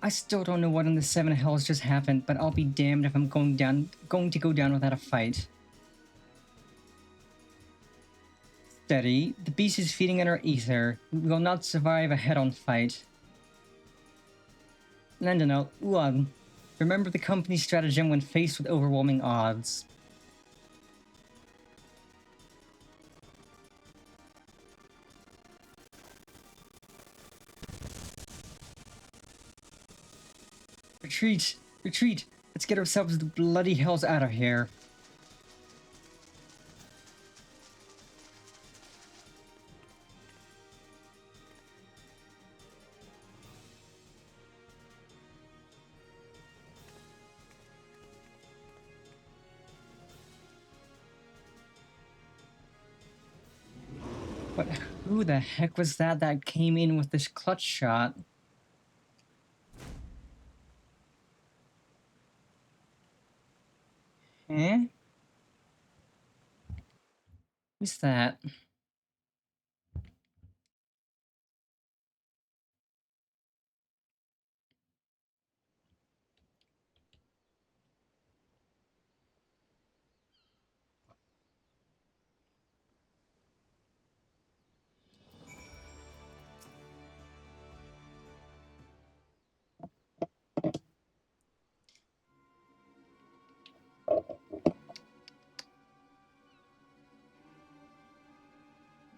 I still don't know what in the seven hells just happened, but I'll be damned if I'm going to go down without a fight. Steady. The beast is feeding on our ether. We will not survive a head-on fight. Landonel, Uan. Remember the company's stratagem when faced with overwhelming odds. Retreat! Retreat! Let's get ourselves the bloody hells out of here. But who the heck was that came in with this clutch shot? Eh? Who's that?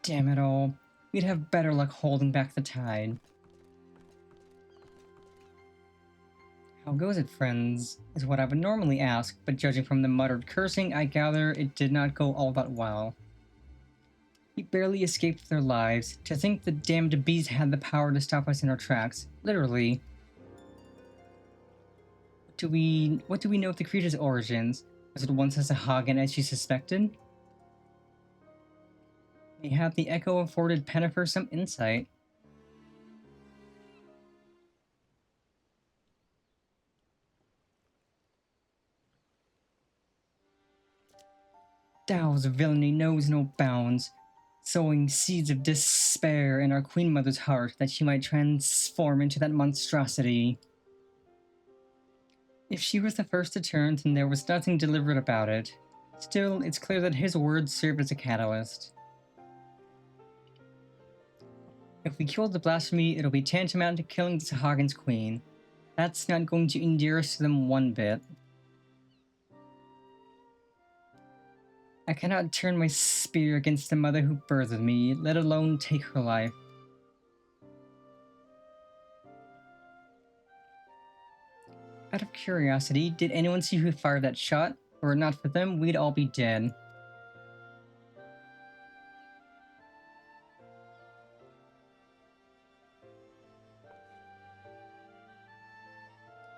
Damn it all. We'd have better luck holding back the tide. How goes it, friends? Is what I would normally ask, but judging from the muttered cursing, I gather it did not go all that well. We barely escaped with our lives. To think the damned beast had the power to stop us in our tracks. Literally. What do we know of the creature's origins? Was it once as a Hagen as she suspected? Mayhap the echo afforded Pennifer some insight. Dao's villainy knows no bounds, sowing seeds of despair in our Queen Mother's heart that she might transform into that monstrosity. If she was the first to turn, then there was nothing deliberate about it. Still, it's clear that his words served as a catalyst. If we kill the blasphemy, it'll be tantamount to killing the Sahagins' queen. That's not going to endear us to them one bit. I cannot turn my spear against the mother who birthed me, let alone take her life. Out of curiosity, did anyone see who fired that shot? Were it not for them, we'd all be dead.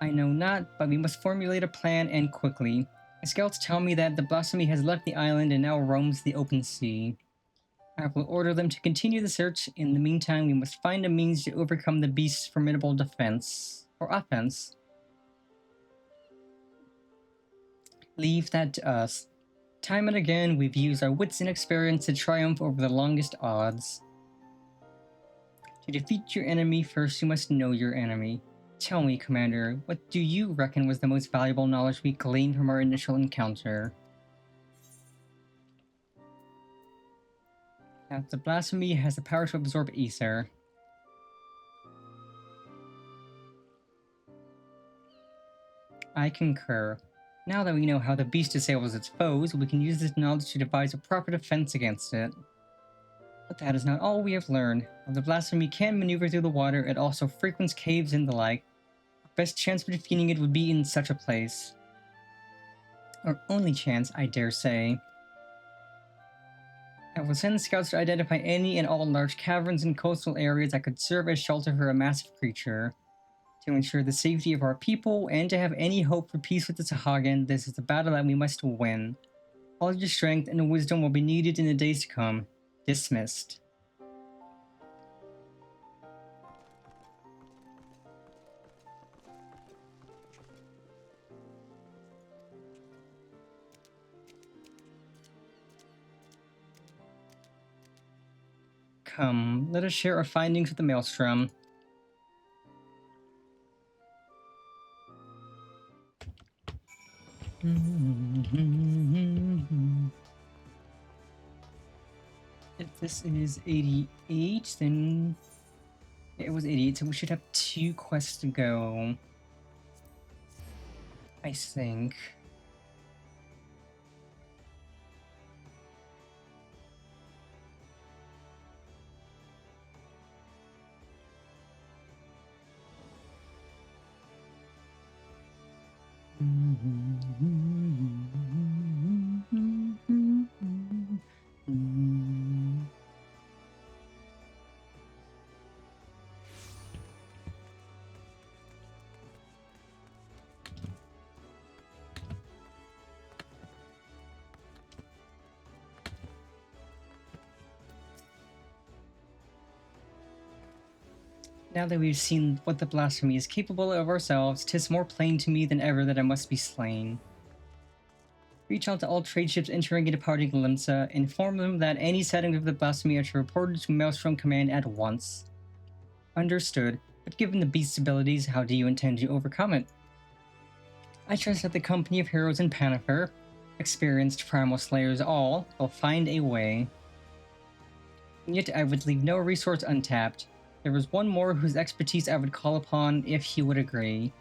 I know not, but we must formulate a plan and quickly. My scouts tell me that the blasphemy has left the island and now roams the open sea. I will order them to continue the search. In the meantime, we must find a means to overcome the beast's formidable defense. Or offense. Leave that to us. Time and again, we've used our wits and experience to triumph over the longest odds. To defeat your enemy, first you must know your enemy. Tell me, Commander, what do you reckon was the most valuable knowledge we gleaned from our initial encounter? Now, the blasphemy has the power to absorb ether. I concur. Now that we know how the beast disables its foes, we can use this knowledge to devise a proper defense against it. But that is not all we have learned. While the blasphemy can maneuver through the water, it also frequents caves and the like. Our best chance for defeating it would be in such a place. Our only chance, I dare say. I will send scouts to identify any and all large caverns and coastal areas that could serve as shelter for a massive creature. To ensure the safety of our people and to have any hope for peace with the Sahagin, this is a battle that we must win. All your strength and wisdom will be needed in the days to come. Dismissed. Come, let us share our findings with the Maelstrom. If this is 88, then it was 88, so we should have 2 quests to go. I think. Now that we've seen what the blasphemy is capable of ourselves, 'tis more plain to me than ever that I must be slain. Reach out to all trade ships entering into Party Glimpsa, inform them that any sightings of the blasphemy are to report it to Maelstrom Command at once. Understood, but given the beast's abilities, how do you intend to overcome it? I trust that the company of heroes in Pennifer, experienced primal slayers all, will find a way. And yet I would leave no resource untapped. There was one more whose expertise I would call upon if he would agree.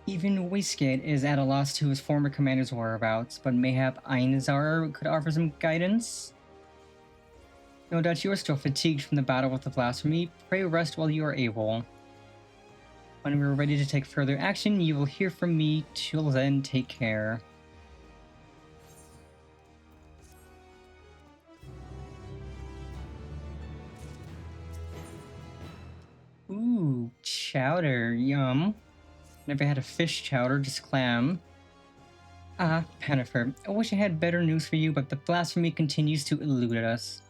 Even Waistgate is at a loss to his former commander's whereabouts, but mayhap Einazar could offer some guidance? No doubt you are still fatigued from the battle with the blasphemy. Pray rest while you are able. When we are ready to take further action, you will hear from me. Till then, take care. Ooh, chowder, yum. Never had a fish chowder, just clam. Ah, Pennifer, I wish I had better news for you, but the blasphemy continues to elude us.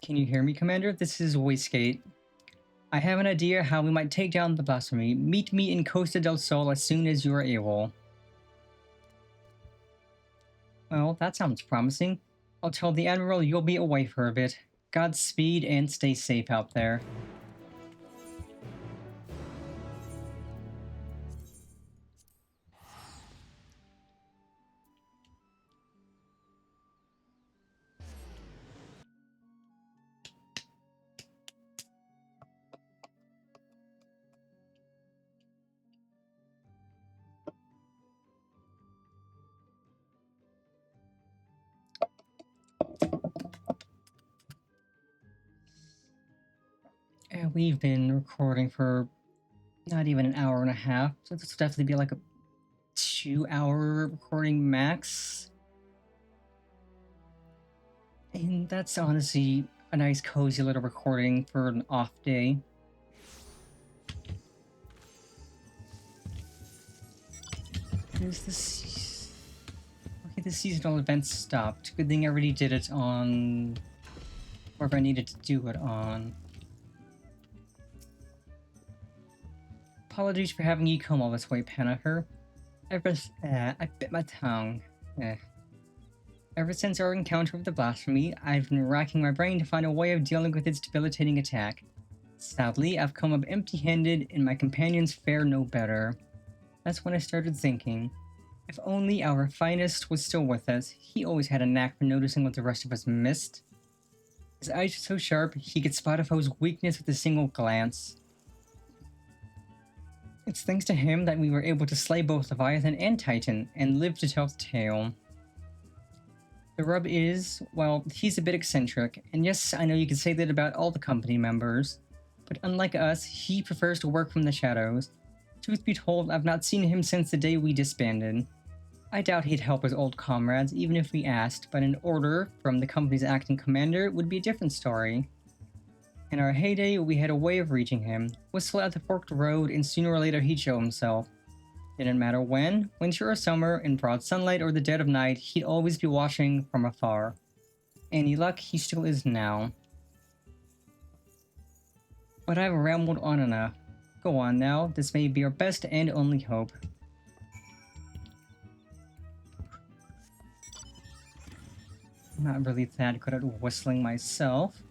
Can you hear me, Commander? This is Wastegate. I have an idea how we might take down the blasphemy. Meet me in Costa del Sol as soon as you are able. Well, that sounds promising. I'll tell the Admiral you'll be away for a bit. Godspeed and stay safe out there. And we've been recording for not even an hour and a half, so this will definitely be like a 2-hour recording max. And that's honestly a nice cozy little recording for an off day. Is this... Okay, the seasonal event stopped. Good thing I already did it on... wherever I needed to do it on. Apologies for having you come all this way, Pennifer. I bit my tongue. Ever since our encounter with the blasphemy, I've been racking my brain to find a way of dealing with its debilitating attack. Sadly, I've come up empty-handed, and my companions fare no better. That's when I started thinking. If only our finest was still with us. He always had a knack for noticing what the rest of us missed. His eyes are so sharp, he could spot a foe's weakness with a single glance. It's thanks to him that we were able to slay both Leviathan and Titan, and live to tell the tale. The rub is, well, he's a bit eccentric, and yes, I know you could say that about all the company members, but unlike us, he prefers to work from the shadows. Truth be told, I've not seen him since the day we disbanded. I doubt he'd help his old comrades, even if we asked, but an order from the company's acting commander would be a different story. In our heyday, we had a way of reaching him. Whistle at the forked road, and sooner or later he'd show himself. Didn't matter when, winter or summer, in broad sunlight or the dead of night, he'd always be watching from afar. Any luck, he still is now. But I've rambled on enough. Go on now, this may be our best and only hope. I'm not really that good at whistling myself.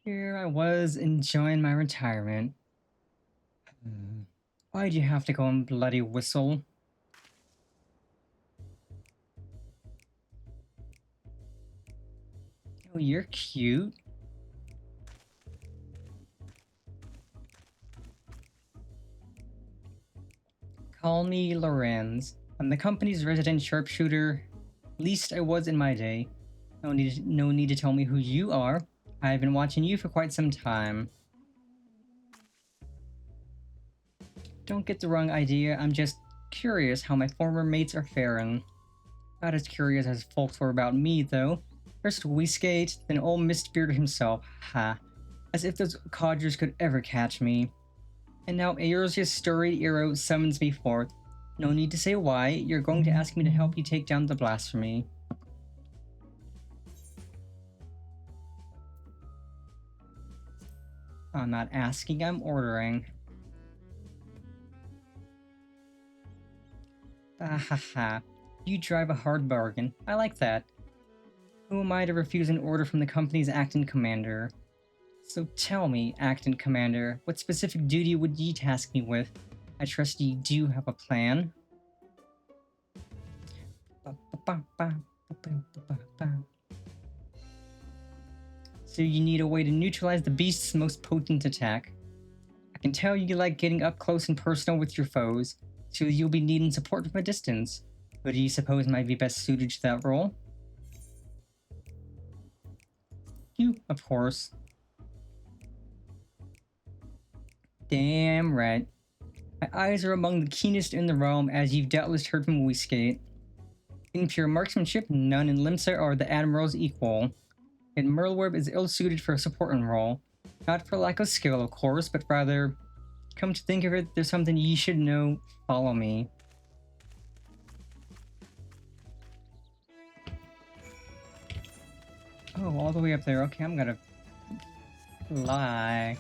Here I was enjoying my retirement. Why'd you have to go and bloody whistle? Oh, you're cute. Call me Lorenz. I'm the company's resident sharpshooter. Least I was in my day. No need to tell me who you are. I've been watching you for quite some time. Don't get the wrong idea, I'm just curious how my former mates are faring. Not as curious as folks were about me, though. First Whiskate, then old Mistbeard himself. Ha. As if those codgers could ever catch me. And now Eorzea's storied hero summons me forth. No need to say why, you're going to ask me to help you take down the blasphemy. I'm not asking, I'm ordering. Ah ha ha. You drive a hard bargain. I like that. Who am I to refuse an order from the company's acting commander? So tell me, acting commander, what specific duty would ye task me with? I trust ye do have a plan. So you need a way to neutralize the beast's most potent attack. I can tell you like getting up close and personal with your foes, so you'll be needing support from a distance. Who do you suppose might be best suited to that role? You, of course. Damn right. My eyes are among the keenest in the realm, as you've doubtless heard from Whiskate. In pure marksmanship, none in Limsa are the Admiral's equal. And Merlweb is ill-suited for a supporting role. Not for lack of skill, of course, but rather, come to think of it, there's something ye should know. Follow me. Oh, all the way up there. Okay, I'm gonna fly.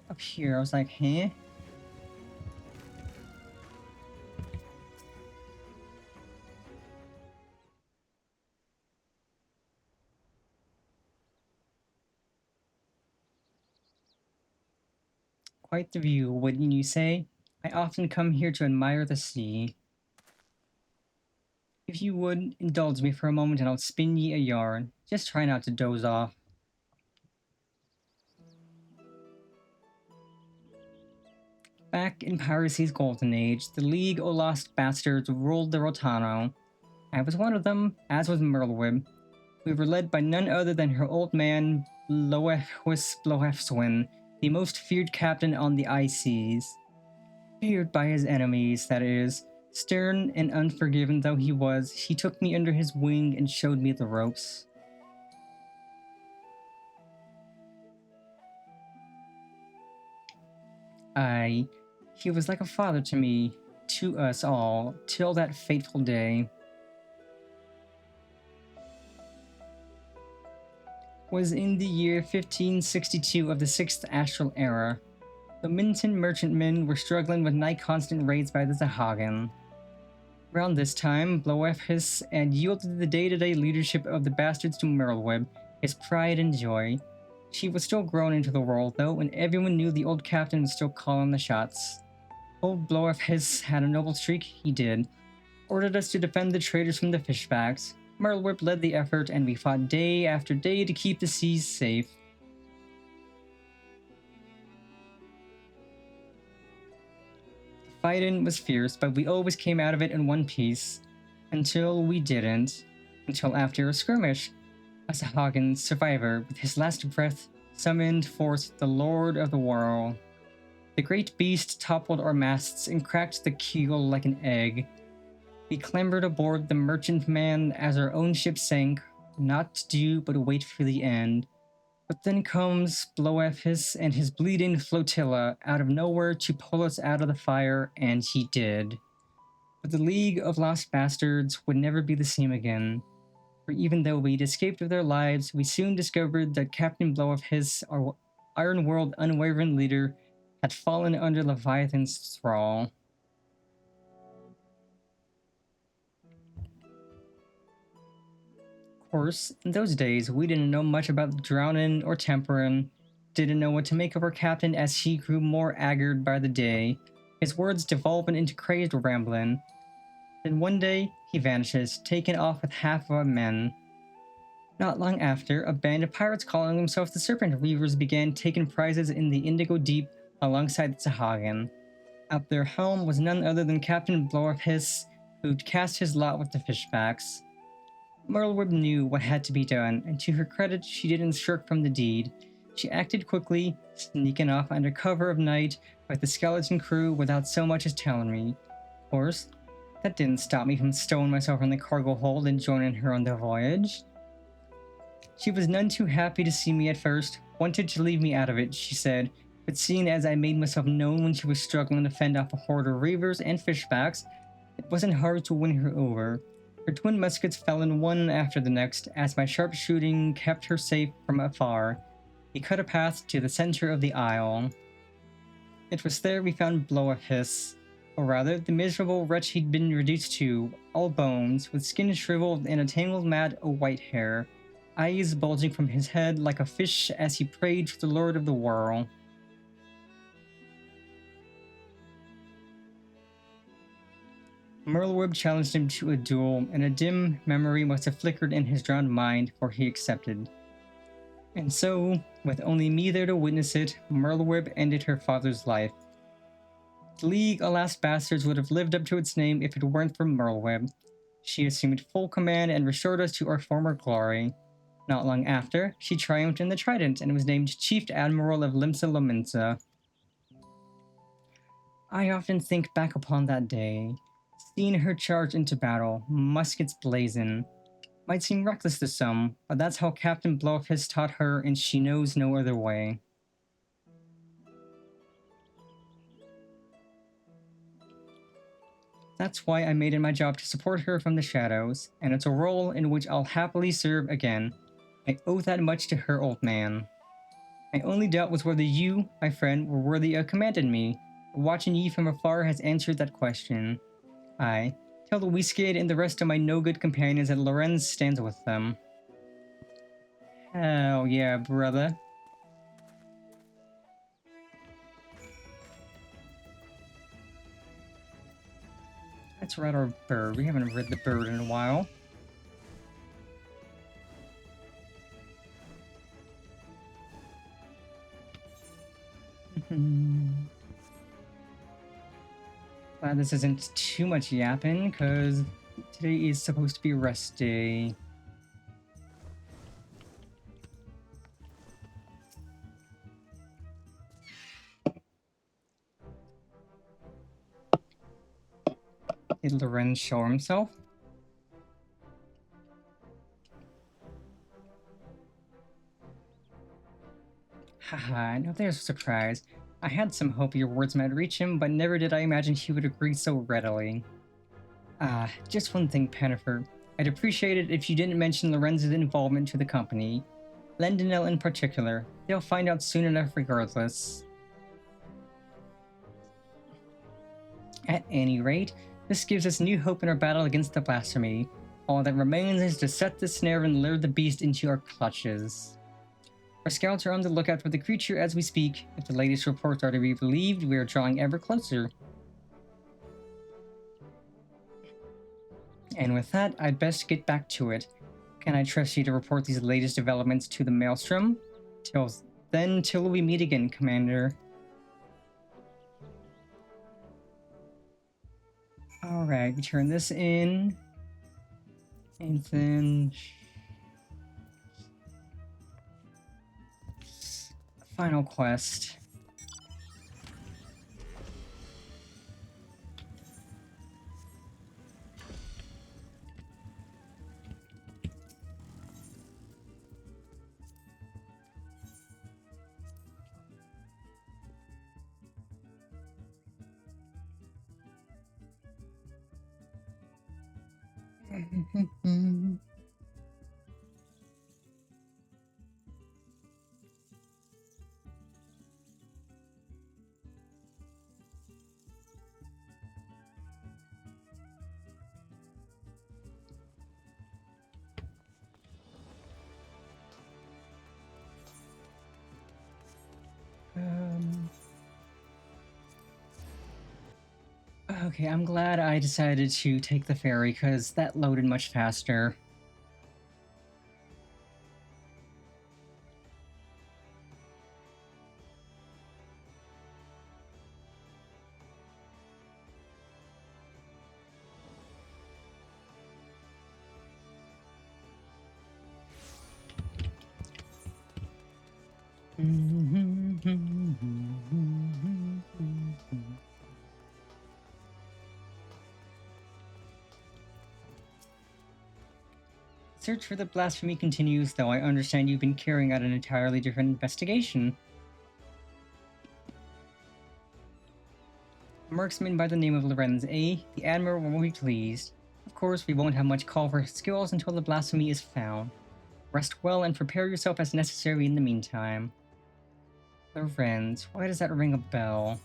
Up here, I was like, huh? Quite the view, wouldn't you say? I often come here to admire the sea. If you would, indulge me for a moment and I'll spin ye a yarn. Just try not to doze off. Back in piracy's golden age, the League o' Lost Bastards ruled the Rotano. I was one of them, as was Merlwib. We were led by none other than her old man, Bloefswin, the most feared captain on the ice seas. Feared by his enemies, that is. Stern and unforgiving though he was, he took me under his wing and showed me the ropes. He was like a father to me, to us all, till that fateful day. Was in the year 1562 of the 6th Astral Era. The Minton merchantmen were struggling with night-constant raids by the Zahagan. Around this time, Bloefhis had yielded the day-to-day leadership of the bastards to Merlweb, his pride and joy. She was still grown into the role, though, and everyone knew the old captain was still calling the shots. Old Bloefhis had a noble streak, he did. Ordered us to defend the traders from the fishbacks. Merlweb led the effort, and we fought day after day to keep the seas safe. The fighting was fierce, but we always came out of it in one piece. Until we didn't. Until after a skirmish. A Sahagan survivor, with his last breath, summoned forth the Lord of the Whirl. The great beast toppled our masts and cracked the keel like an egg. We clambered aboard the merchantman as our own ship sank, not to do but wait for the end. But then comes Bloefhis and his bleeding flotilla out of nowhere to pull us out of the fire, and he did. But the League of Lost Bastards would never be the same again. For even though we'd escaped with their lives, we soon discovered that Captain Bloefhis, our Iron World unwavering leader, had fallen under Leviathan's thrall. Of course, in those days, we didn't know much about drowning or tempering, didn't know what to make of our captain as he grew more haggard by the day, his words devolving into crazed rambling. Then one day, he vanishes, taken off with half of our men. Not long after, a band of pirates calling themselves the Serpent Weavers began taking prizes in the Indigo Deep alongside the Sahagan. At their helm was none other than Captain Bloefhis, who'd cast his lot with the fishbacks. Merlwib knew what had to be done, and to her credit, she didn't shirk from the deed. She acted quickly, sneaking off under cover of night with the skeleton crew without so much as telling me. Of course, that didn't stop me from stowing myself in the cargo hold and joining her on the voyage. She was none too happy to see me at first, wanted to leave me out of it, she said, But seeing as I made myself known when she was struggling to fend off a horde of reavers and fishbacks, it wasn't hard to win her over. Her twin muskets fell in one after the next, as my sharp shooting kept her safe from afar. He cut a path to the center of the isle. It was there we found Blow of Hiss, or rather, the miserable wretch he'd been reduced to, all bones, with skin shriveled and a tangled mat of white hair, eyes bulging from his head like a fish as he prayed to the Lord of the Whirl. Merlwyb challenged him to a duel, and a dim memory must have flickered in his drowned mind, for he accepted. And so, with only me there to witness it, Merlwyb ended her father's life. The League, alas bastards, would have lived up to its name if it weren't for Merlwyb. She assumed full command and restored us to our former glory. Not long after, she triumphed in the Trident and was named Chief Admiral of Limsa Lominsa. I often think back upon that day. Seeing her charge into battle, muskets blazing. Might seem reckless to some, but that's how Captain Blowfist taught her, and she knows no other way. That's why I made it my job to support her from the shadows, and it's a role in which I'll happily serve again. I owe that much to her, old man. My only doubt was whether you, my friend, were worthy of commanding me. Watching ye from afar has answered that question. Aye, tell the Whiskid and the rest of my no-good companions that Lorenz stands with them. Hell yeah, brother. Let's ride our bird. We haven't rid the bird in a while. Glad this isn't too much yapping, because today is supposed to be rest day. Did Lorenz show himself? Haha, no, there's a surprise. I had some hope your words might reach him, but never did I imagine he would agree so readily. Just one thing, Pennifer. I'd appreciate it if you didn't mention Lorenz's involvement to the company. Lendinel in particular. They'll find out soon enough regardless. At any rate, this gives us new hope in our battle against the blasphemy. All that remains is to set the snare and lure the beast into our clutches. Our scouts are on the lookout for the creature as we speak. If the latest reports are to be believed, we are drawing ever closer. And with that, I'd best get back to it. Can I trust you to report these latest developments to the Maelstrom? Till we meet again, Commander. Alright, we turn this in. And then... final quest. Okay, I'm glad I decided to take the ferry, because that loaded much faster. Search for the blasphemy continues, though I understand you've been carrying out an entirely different investigation. A marksman by the name of Lorenz, eh? The Admiral will be pleased. Of course, we won't have much call for his skills until the blasphemy is found. Rest well and prepare yourself as necessary in the meantime. Lorenz, why does that ring a bell?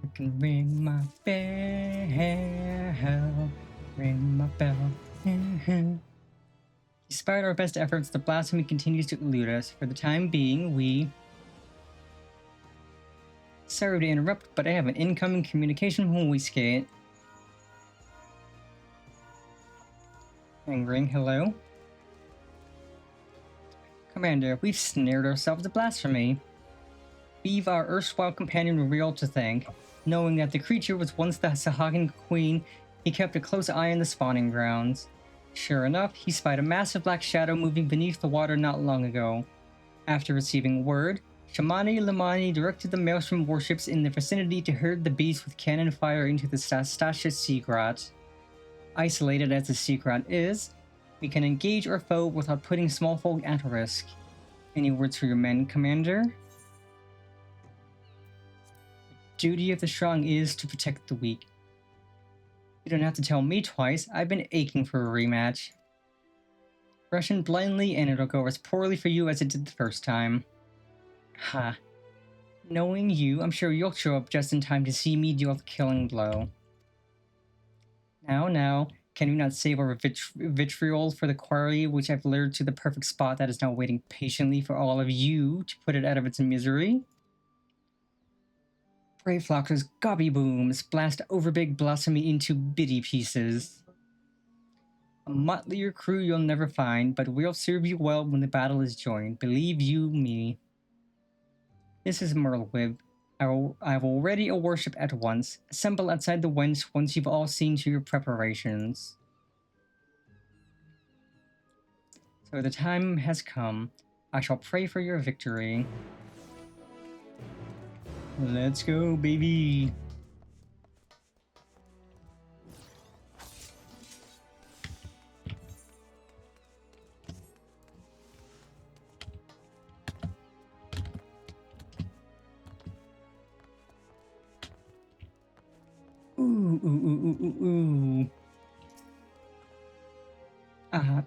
You can ring my bell, ring my bell. Despite our best efforts, the blasphemy continues to elude us. For the time being, we... Sorry to interrupt, but I have an incoming communication from Whiskate. Ring, hello? Commander, we've snared ourselves a blasphemy. We've our erstwhile companion Real to thank. Knowing that the creature was once the Sahagan queen, he kept a close eye on the spawning grounds. Sure enough, he spied a massive black shadow moving beneath the water not long ago. After receiving word, Shamani Lamani directed the Maelstrom warships in the vicinity to herd the beast with cannon fire into the Stastasha Sea Grot. Isolated as the Sea Grot is, we can engage our foe without putting small folk at risk. Any words for your men, Commander? The duty of the strong is to protect the weak. You don't have to tell me twice, I've been aching for a rematch. Rush in blindly and it'll go as poorly for you as it did the first time. Ha. Knowing you, I'm sure you'll show up just in time to see me deal the killing blow. Now, can we not save our vitriol for the quarry which I've lured to the perfect spot that is now waiting patiently for all of you to put it out of its misery? Brave Flockers, gobby booms, blast overbig blasphemy into bitty pieces. A motlier crew you'll never find, but we'll serve you well when the battle is joined, believe you me. This is Merlewib. I have already a worship at once. Assemble outside the wench once you've all seen to your preparations. So the time has come. I shall pray for your victory. Let's go, baby! Ooh.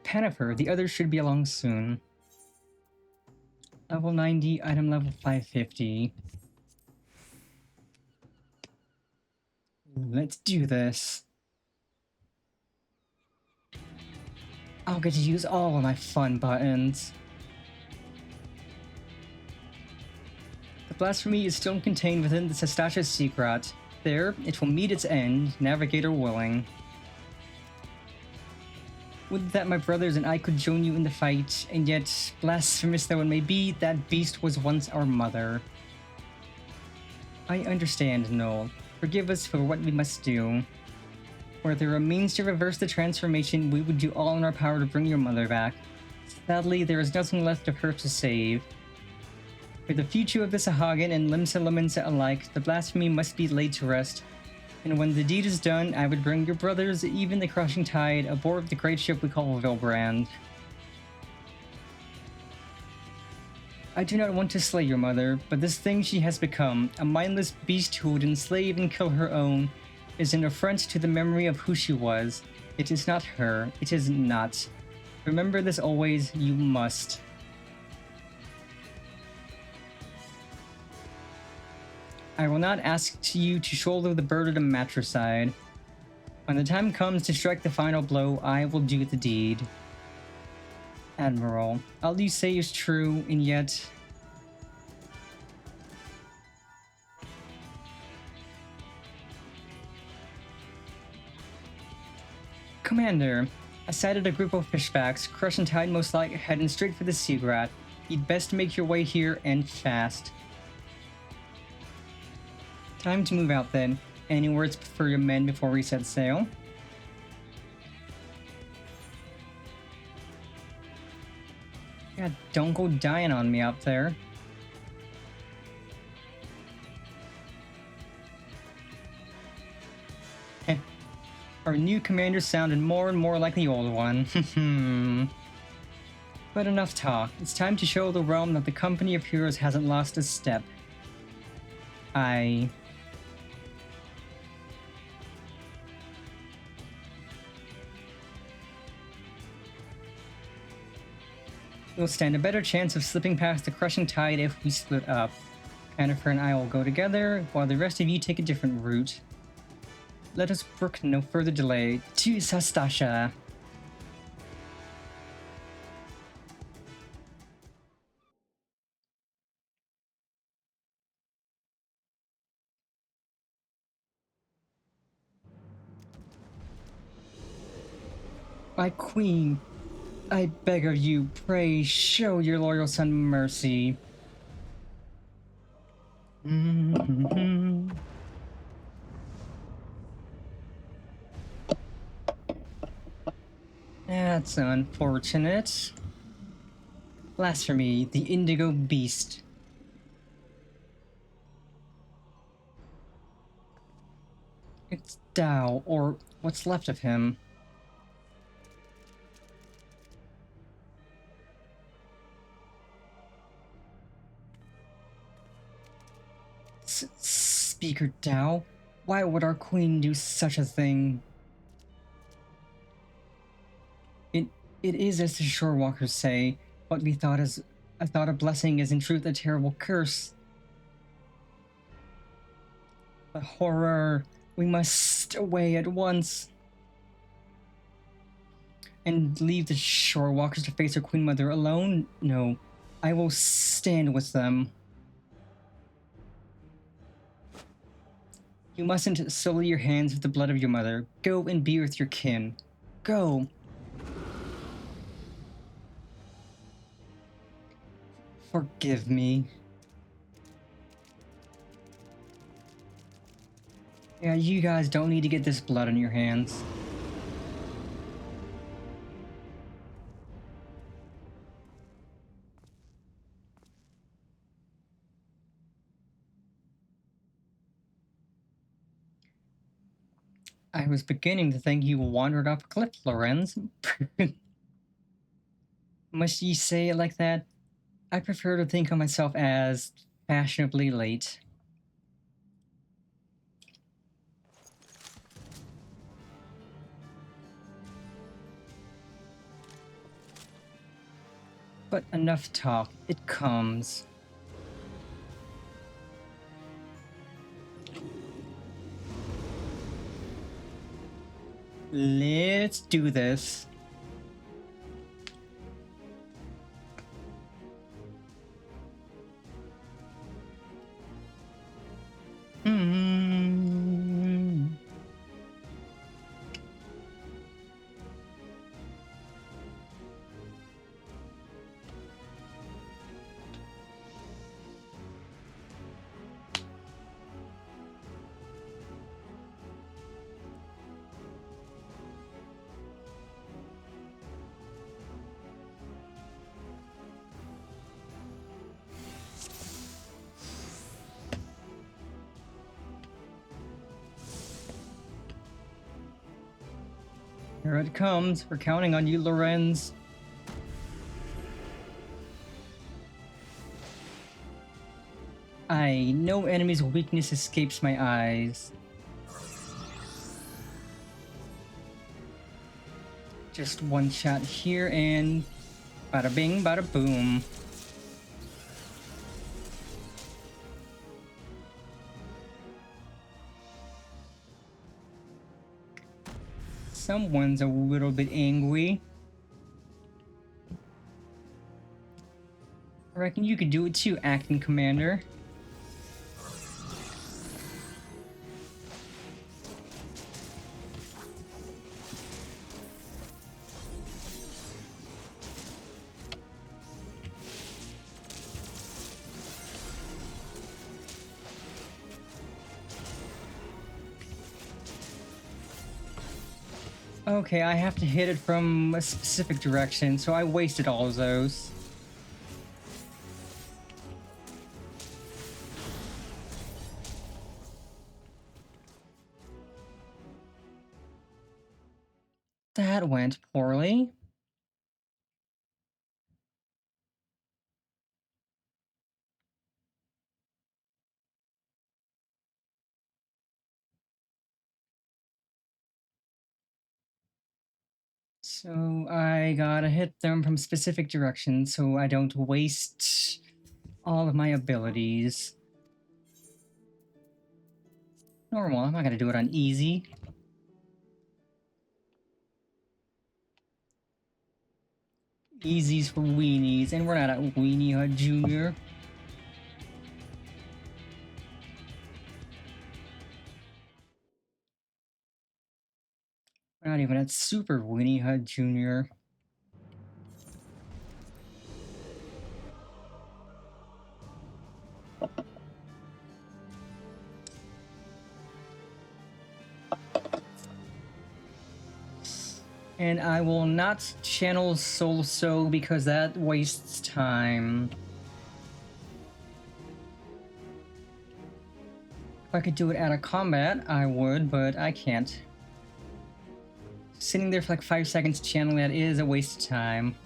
Panifer, the others should be along soon. Level 90, item level 550. Let's do this. I'll get to use all of my fun buttons. The blasphemy is still contained within the Stastasha Sea Grot. There, it will meet its end, navigator willing. Would that my brothers and I could join you in the fight, and yet, blasphemous though it may be, that beast was once our mother. I understand, Noel. Forgive us for what we must do. Were there a means to reverse the transformation, we would do all in our power to bring your mother back. Sadly, there is nothing left of her to save. For the future of the Sahagan and Limsa Lominsa alike, the blasphemy must be laid to rest. And when the deed is done, I would bring your brothers, even the crushing tide, aboard the great ship we call Vilbrand. I do not want to slay your mother, but this thing she has become, a mindless beast who would enslave and kill her own, is an affront to the memory of who she was. It is not her. It is not. Remember this always, you must. I will not ask you to shoulder the burden of matricide. When the time comes to strike the final blow, I will do the deed. Admiral, all you say is true, and yet... Commander, I sighted a group of fishbacks, crushing tide most likely heading straight for the Sea Grot. You'd best make your way here, and fast. Time to move out then. Any words for your men before we set sail? Yeah, don't go dying on me out there. Our new commander sounded more and more like the old one. But enough talk. It's time to show the realm that the company of heroes hasn't lost a step. We'll stand a better chance of slipping past the crushing tide if we split up. Jennifer and I will go together, while the rest of you take a different route. Let us brook no further delay. To Sastasha! My queen, I beg of you, pray show your loyal son mercy. That's unfortunate. Blasphemy, the indigo beast. It's Tao, or what's left of him. Speaker Tao, why would our queen do such a thing? It is as the shorewalkers say, what we thought as I thought a blessing is in truth a terrible curse. The horror, we must away at once. And leave the shorewalkers to face their queen mother alone? No, I will stand with them. You mustn't sully your hands with the blood of your mother. Go and be with your kin. Go. Forgive me. Yeah, you guys don't need to get this blood on your hands. I was beginning to think you wandered off a cliff, Lorenz. Must you say it like that? I prefer to think of myself as fashionably late. But enough talk, it comes. Let's do this. Here it comes. We're counting on you, Lorenz. No enemy's weakness escapes my eyes. Just one shot here and bada bing, bada boom. Someone's a little bit angry. I reckon you could do it too, acting commander. Okay, I have to hit it from a specific direction, so I wasted all of those. That went poorly. So I gotta hit them from specific directions so I don't waste all of my abilities. Normal, I'm not gonna do it on easy. Easy's for weenies, and we're not at Weenie Hut Jr. We're not even at Super Weenie Hut Jr. And I will not channel Soul So because that wastes time. If I could do it out of combat, I would, but I can't. Sitting there for like 5 seconds channeling that is a waste of time.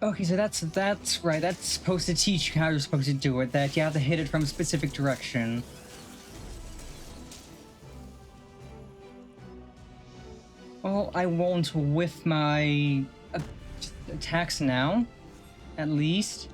Okay, so that's right. That's supposed to teach you how you're supposed to do it. That you have to hit it from a specific direction. Well, I won't whiff my attacks now, at least.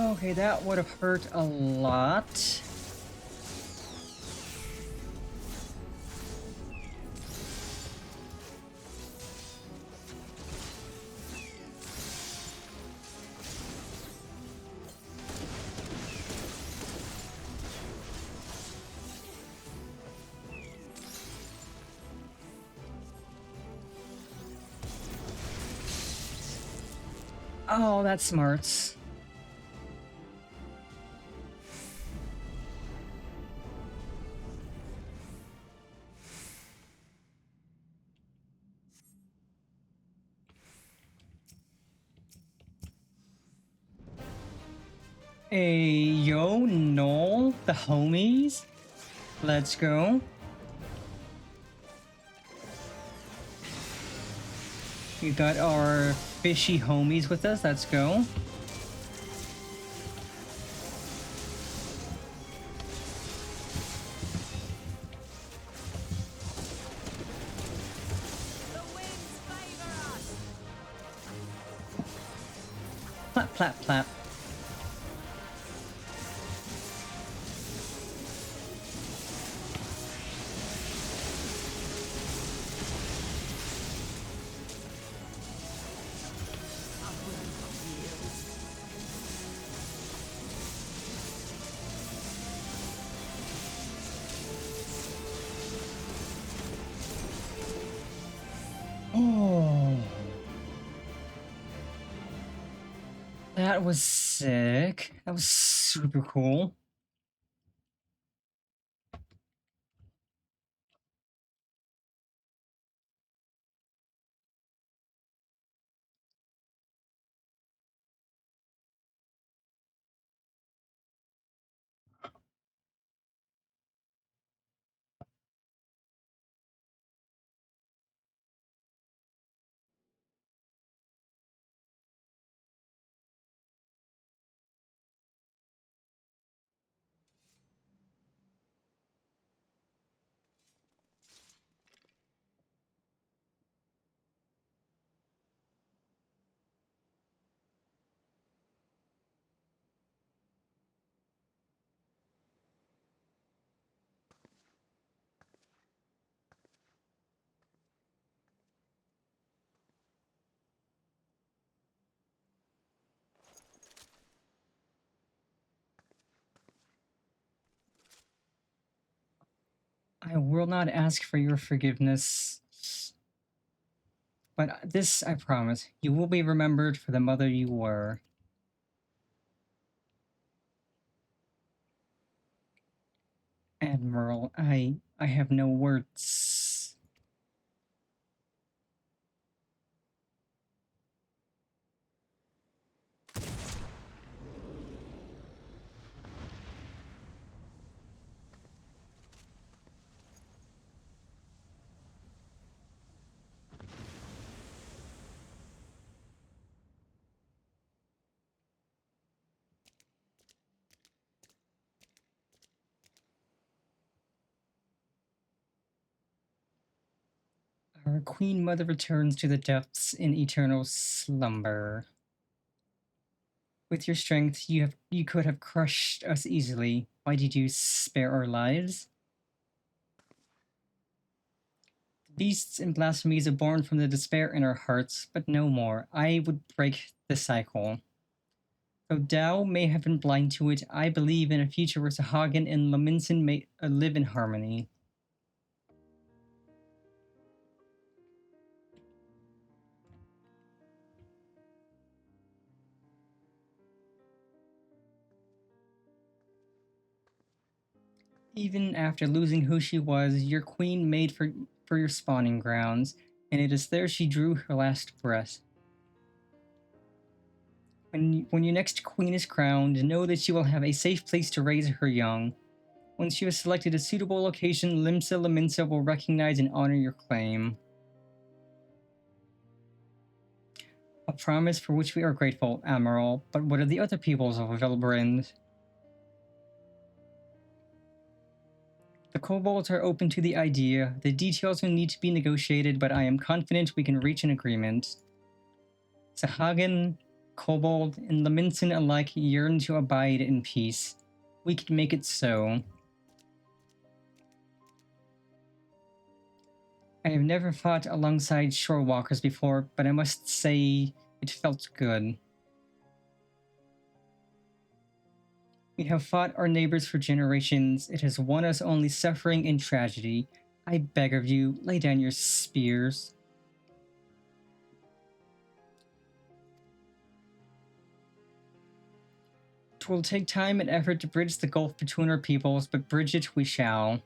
Okay, that would have hurt a lot. Oh, that's smart. Hey, yo, no, the homies. Let's go. We got our fishy homies with us. Let's go. Plap, plap, plap. Oh, that was sick. That was super cool. I will not ask for your forgiveness, but this I promise. You will be remembered for the mother you were. Admiral, I have no words. Our Queen Mother returns to the depths in eternal slumber. With your strength, you could have crushed us easily. Why did you spare our lives? The beasts and blasphemies are born from the despair in our hearts, but no more. I would break the cycle. Though Tao may have been blind to it, I believe in a future where Sahagin and Laminson may live in harmony. Even after losing who she was, your queen made for your spawning grounds, and it is there she drew her last breath. When your next queen is crowned, know that she will have a safe place to raise her young. Once you have selected a suitable location, Limsa Laminsa will recognize and honor your claim. A promise for which we are grateful, Admiral, but what are the other peoples of Velbrand? The kobolds are open to the idea. The details will need to be negotiated, but I am confident we can reach an agreement. Sahagin, Kobold and Leminson alike yearn to abide in peace. We could make it so. I have never fought alongside shorewalkers before, but I must say it felt good. We have fought our neighbors for generations. It has won us only suffering and tragedy. I beg of you, lay down your spears. It will take time and effort to bridge the gulf between our peoples, but bridge it we shall.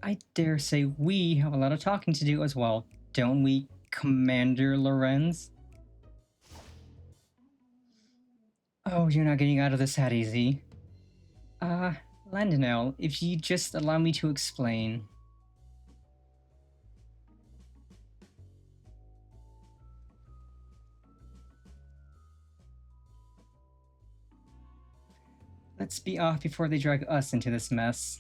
I dare say we have a lot of talking to do as well, don't we, Commander Lorenz? Oh, you're not getting out of this that easy. Landonel, if you just allow me to explain. Let's be off before they drag us into this mess.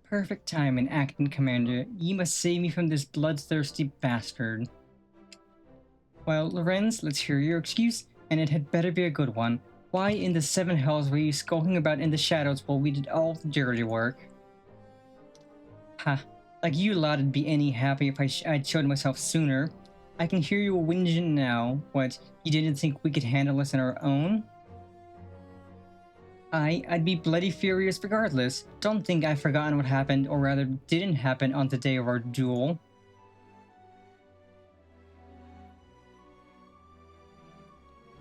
Perfect timing, acting commander. You must save me from this bloodthirsty bastard. Well, Lorenz, let's hear your excuse, and it had better be a good one. Why in the seven hells were you skulking about in the shadows while we did all the dirty work? Ha, like you lot'd be any happy if I'd showed myself sooner. I can hear you whinging now. What, you didn't think we could handle this on our own? I'd be bloody furious regardless. Don't think I've forgotten what happened, or rather didn't happen on the day of our duel.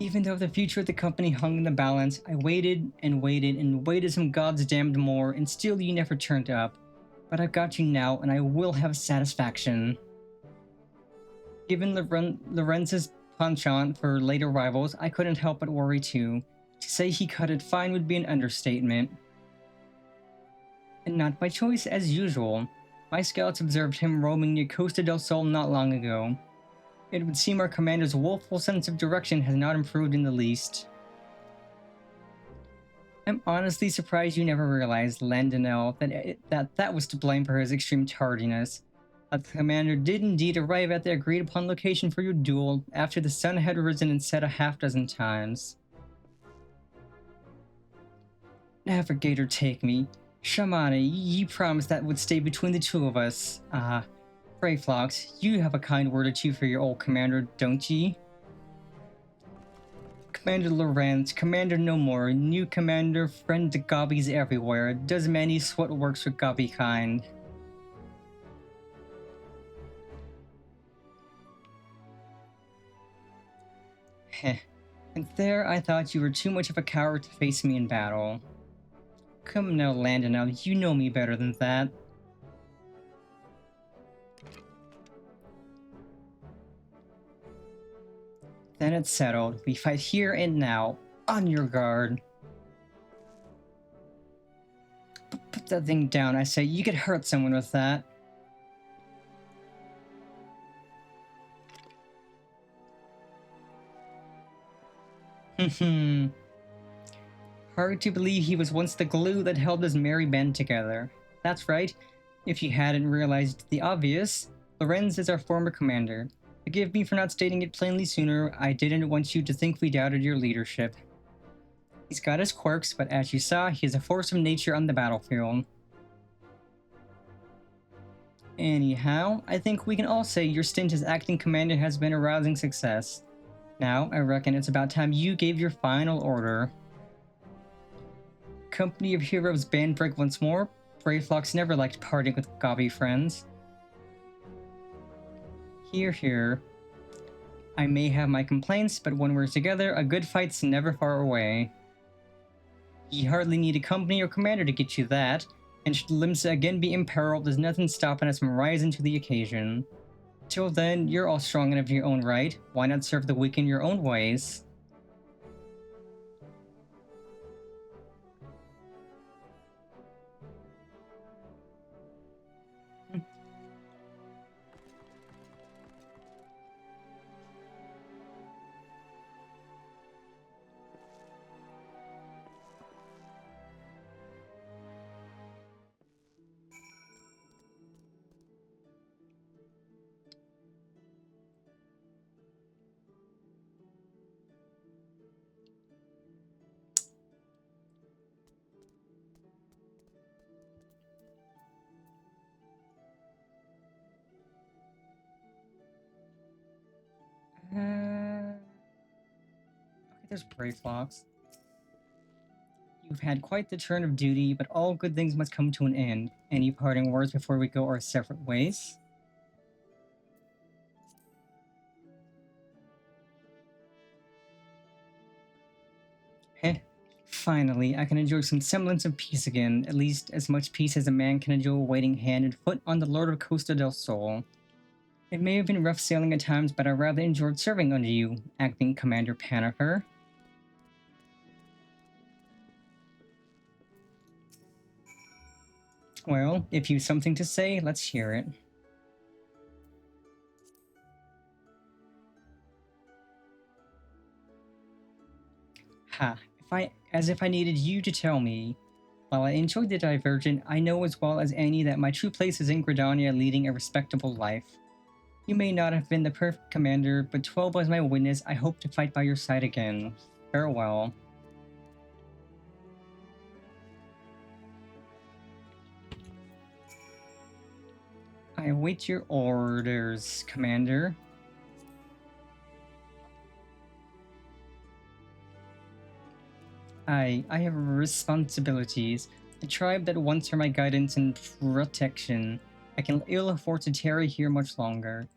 Even though the future of the company hung in the balance, I waited and waited and waited some god's damned more, and still you never turned up. But I've got you now, and I will have satisfaction. Given Lorenz's penchant for late arrivals, I couldn't help but worry too. To say he cut it fine would be an understatement. And not by choice, as usual. My scouts observed him roaming near Costa del Sol not long ago. It would seem our commander's woeful sense of direction has not improved in the least. I'm honestly surprised you never realized, Landonel, that was to blame for his extreme tardiness. The commander did indeed arrive at the agreed-upon location for your duel after the sun had risen and set a half-dozen times. Navigator, take me. Shamani, you promised that would stay between the two of us. Freyflox, you have a kind word or two for your old commander, don't ye? Commander Lorenz, Commander no more, new commander, friend to gobbies everywhere, does many sweat works for gobby kind. Heh, and there I thought you were too much of a coward to face me in battle. Come now, Landon, you know me better than that. Then it's settled. We fight here and now. On your guard. Put that thing down, I say. You could hurt someone with that. Hard to believe he was once the glue that held this merry band together. That's right. If you hadn't realized the obvious, Lorenz is our former commander. Forgive me for not stating it plainly sooner. I didn't want you to think we doubted your leadership. He's got his quirks, but as you saw, he is a force of nature on the battlefield. Anyhow, I think we can all say your stint as acting commander has been a rousing success. Now, I reckon it's about time you gave your final order. Company of Heroes band break once more. Brayflox never liked partying with gobby friends. Hear, hear. I may have my complaints, but when we're together, a good fight's never far away. Ye hardly need a company or commander to get you that, and should Limsa again be imperiled, there's nothing stopping us from rising to the occasion. Till then, you're all strong enough in your own right. Why not serve the weak in your own ways? Okay, there's Brayflox. You've had quite the turn of duty, but all good things must come to an end. Any parting words before we go our separate ways? Heh. Finally, I can enjoy some semblance of peace again, at least as much peace as a man can enjoy waiting hand and foot on the Lord of Costa del Sol. It may have been rough sailing at times, but I rather enjoyed serving under you, acting Commander Panifer. Well, if you've something to say, let's hear it. Ha, as if I needed you to tell me. While I enjoyed the Divergent, I know as well as any that my true place is in Gridania leading a respectable life. You may not have been the perfect commander, but 12 was my witness. I hope to fight by your side again. Farewell. I await your orders, Commander. I have responsibilities. A tribe that wants for my guidance and protection. I can ill afford to tarry here much longer.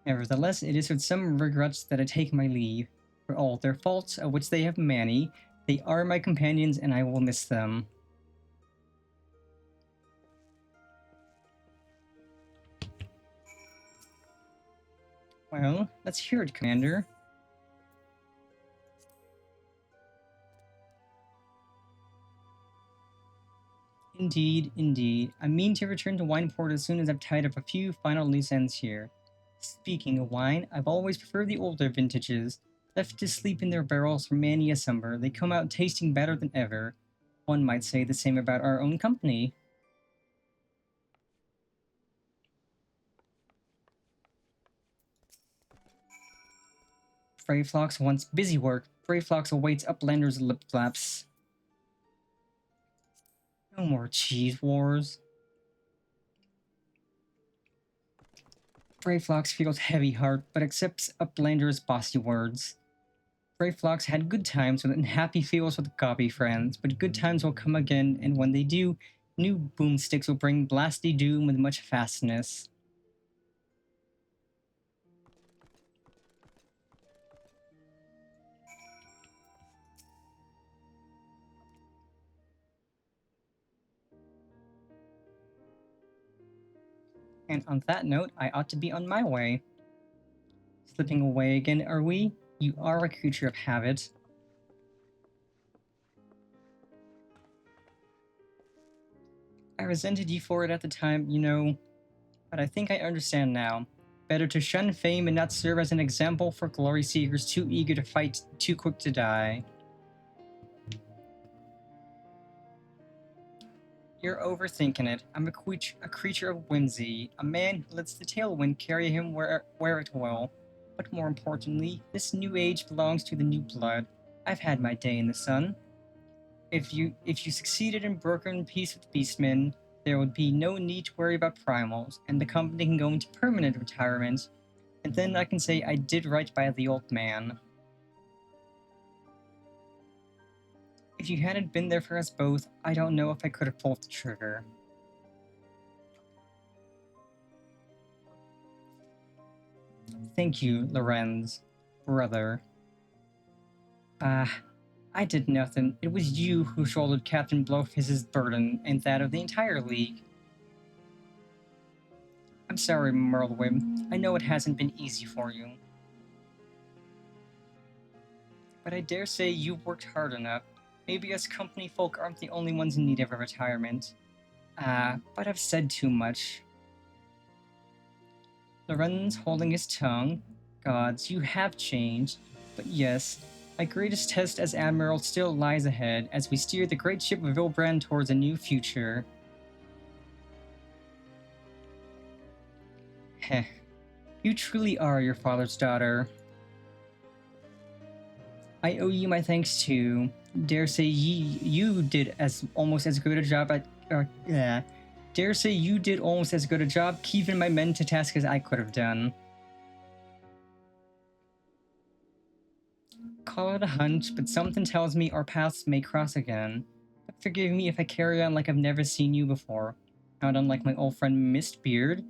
Nevertheless, it is with some regrets that I take my leave. For all their faults, of which they have many, they are my companions and I will miss them. Well, let's hear it, Commander. Indeed, indeed. I mean to return to Wineport as soon as I've tied up a few final loose ends here. Speaking of wine, I've always preferred the older vintages. Left to sleep in their barrels for many a summer, they come out tasting better than ever. One might say the same about our own company. Brayflox wants busy work. Brayflox awaits Uplander's lip flaps. No more cheese wars. Brayflox feels heavy heart, but accepts Uplander's bossy words. Brayflox had good times with unhappy feels with gobby friends, but good times will come again, and when they do, new boomsticks will bring blasty doom with much fastness. And on that note, I ought to be on my way. Slipping away again, are we? You are a creature of habit. I resented you for it at the time, you know, but I think I understand now. Better to shun fame and not serve as an example for glory seekers too eager to fight, too quick to die. You're overthinking it. I'm a creature of whimsy, a man who lets the tailwind carry him where it will. But more importantly, this new age belongs to the new blood. I've had my day in the sun. If you succeeded in brokering peace with Beastmen, there would be no need to worry about primals, and the company can go into permanent retirement, and then I can say I did right by the old man. If you hadn't been there for us both, I don't know if I could have pulled the trigger. Thank you, Lorenz, brother. I did nothing. It was you who shouldered Captain Blowfish's burden and that of the entire League. I'm sorry, Merlwyn. I know it hasn't been easy for you. But I dare say you worked hard enough. Maybe us company folk aren't the only ones in need of a retirement. But I've said too much. Lorenz holding his tongue. Gods, you have changed. But yes, my greatest test as Admiral still lies ahead as we steer the great ship of Vilbrand towards a new future. Heh. You truly are your father's daughter. I owe you my thanks too. Dare say you did almost as good a job at dare say you did almost as good a job keeping my men to task as I could have done. Call it a hunch, but something tells me our paths may cross again. But forgive me if I carry on like I've never seen you before. Not unlike my old friend Mistbeard,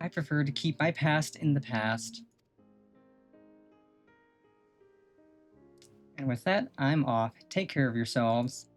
I prefer to keep my past in the past. And with that, I'm off. Take care of yourselves.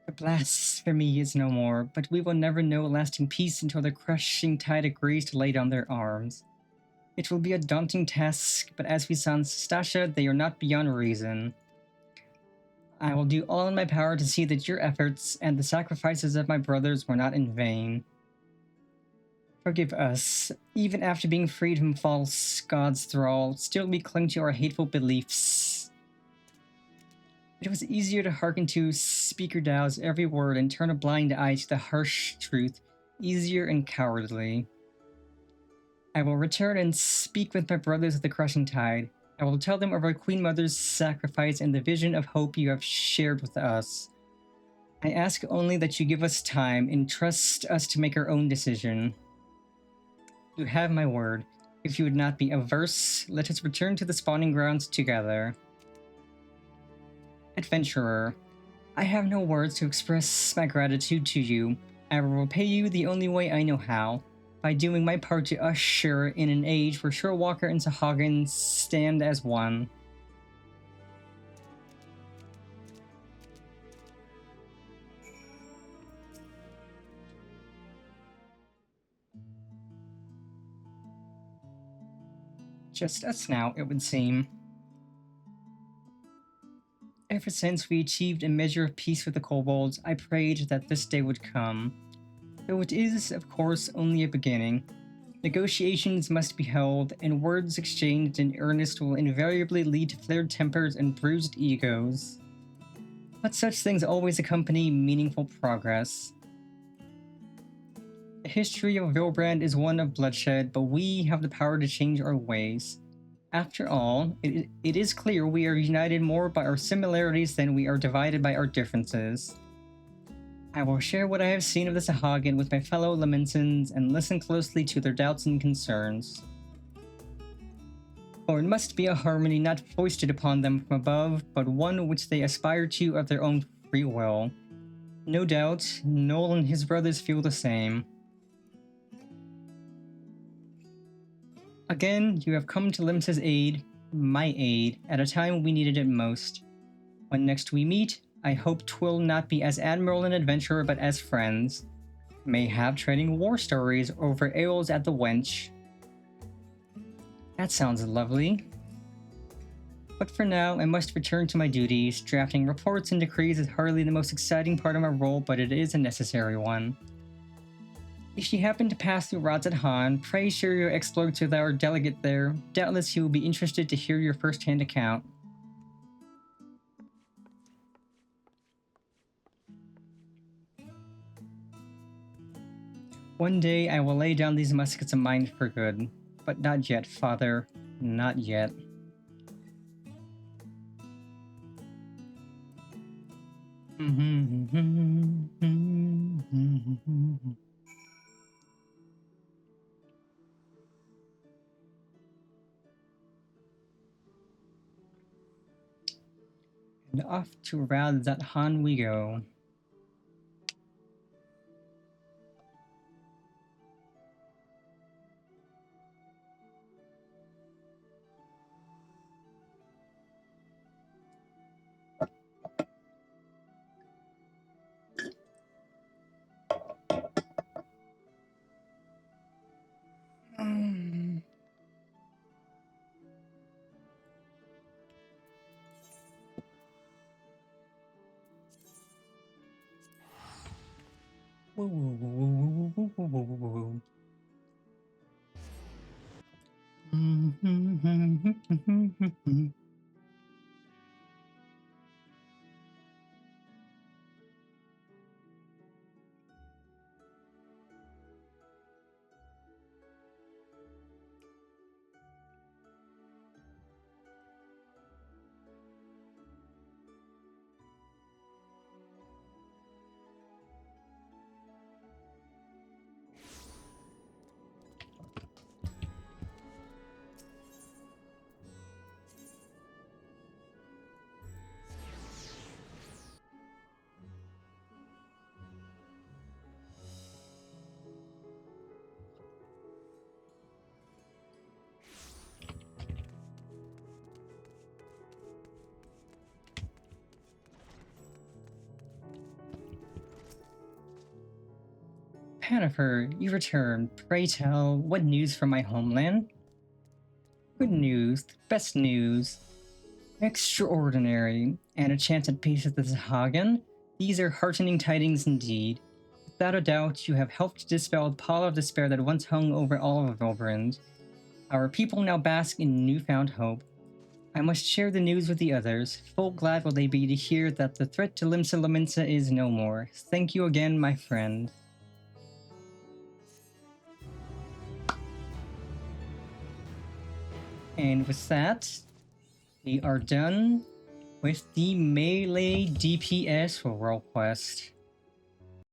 The blasphemy is no more, but we will never know lasting peace until the crushing tide agrees to lay down their arms. It will be a daunting task, but as we saw in Stasha, they are not beyond reason. I will do all in my power to see that your efforts and the sacrifices of my brothers were not in vain. Forgive us. Even after being freed from false God's thrall, still we cling to our hateful beliefs. It was easier to hearken to Speaker Dow's every word and turn a blind eye to the harsh truth, easier and cowardly. I will return and speak with my brothers of the crushing tide. I will tell them of our Queen Mother's sacrifice and the vision of hope you have shared with us. I ask only that you give us time and trust us to make our own decision. You have my word. If you would not be averse, let us return to the spawning grounds together. Adventurer, I have no words to express my gratitude to you. I will repay you the only way I know how, by doing my part to usher in an age where Sherwalker and Sahagin stand as one. Just us now, it would seem. Ever since we achieved a measure of peace with the kobolds, I prayed that this day would come. Though it is, of course, only a beginning. Negotiations must be held, and words exchanged in earnest will invariably lead to flared tempers and bruised egos. But such things always accompany meaningful progress. The history of Vilbrand is one of bloodshed, but we have the power to change our ways. After all, it is clear we are united more by our similarities than we are divided by our differences. I will share what I have seen of the Sahagin with my fellow Lamensons and listen closely to their doubts and concerns. For it must be a harmony not foisted upon them from above, but one which they aspire to of their own free will. No doubt, Noel and his brothers feel the same. Again, you have come to Limsa's aid, my aid, at a time we needed it most. When next we meet, I hope 'twill not be as Admiral and Adventurer, but as friends. Mayhap trading war stories over ales at the wench. That sounds lovely. But for now, I must return to my duties. Drafting reports and decrees is hardly the most exciting part of my role, but it is a necessary one. If you happen to pass through Rods at Han, pray share your exploits with our delegate there. Doubtless he will be interested to hear your first-hand account. One day I will lay down these muskets of mine for good. But not yet, father. Not yet. And off to Rad that Han we go. Pannifer, you return. Pray tell, what news from my homeland? Good news, the best news. Extraordinary, and a chance at peace with the Sahagin? These are heartening tidings indeed. Without a doubt, you have helped dispel the pall of despair that once hung over all of Volverand. Our people now bask in newfound hope. I must share the news with the others. Full glad will they be to hear that the threat to Limsa Lominsa is no more. Thank you again, my friend. And with that, we are done with the Melee DPS World Quest.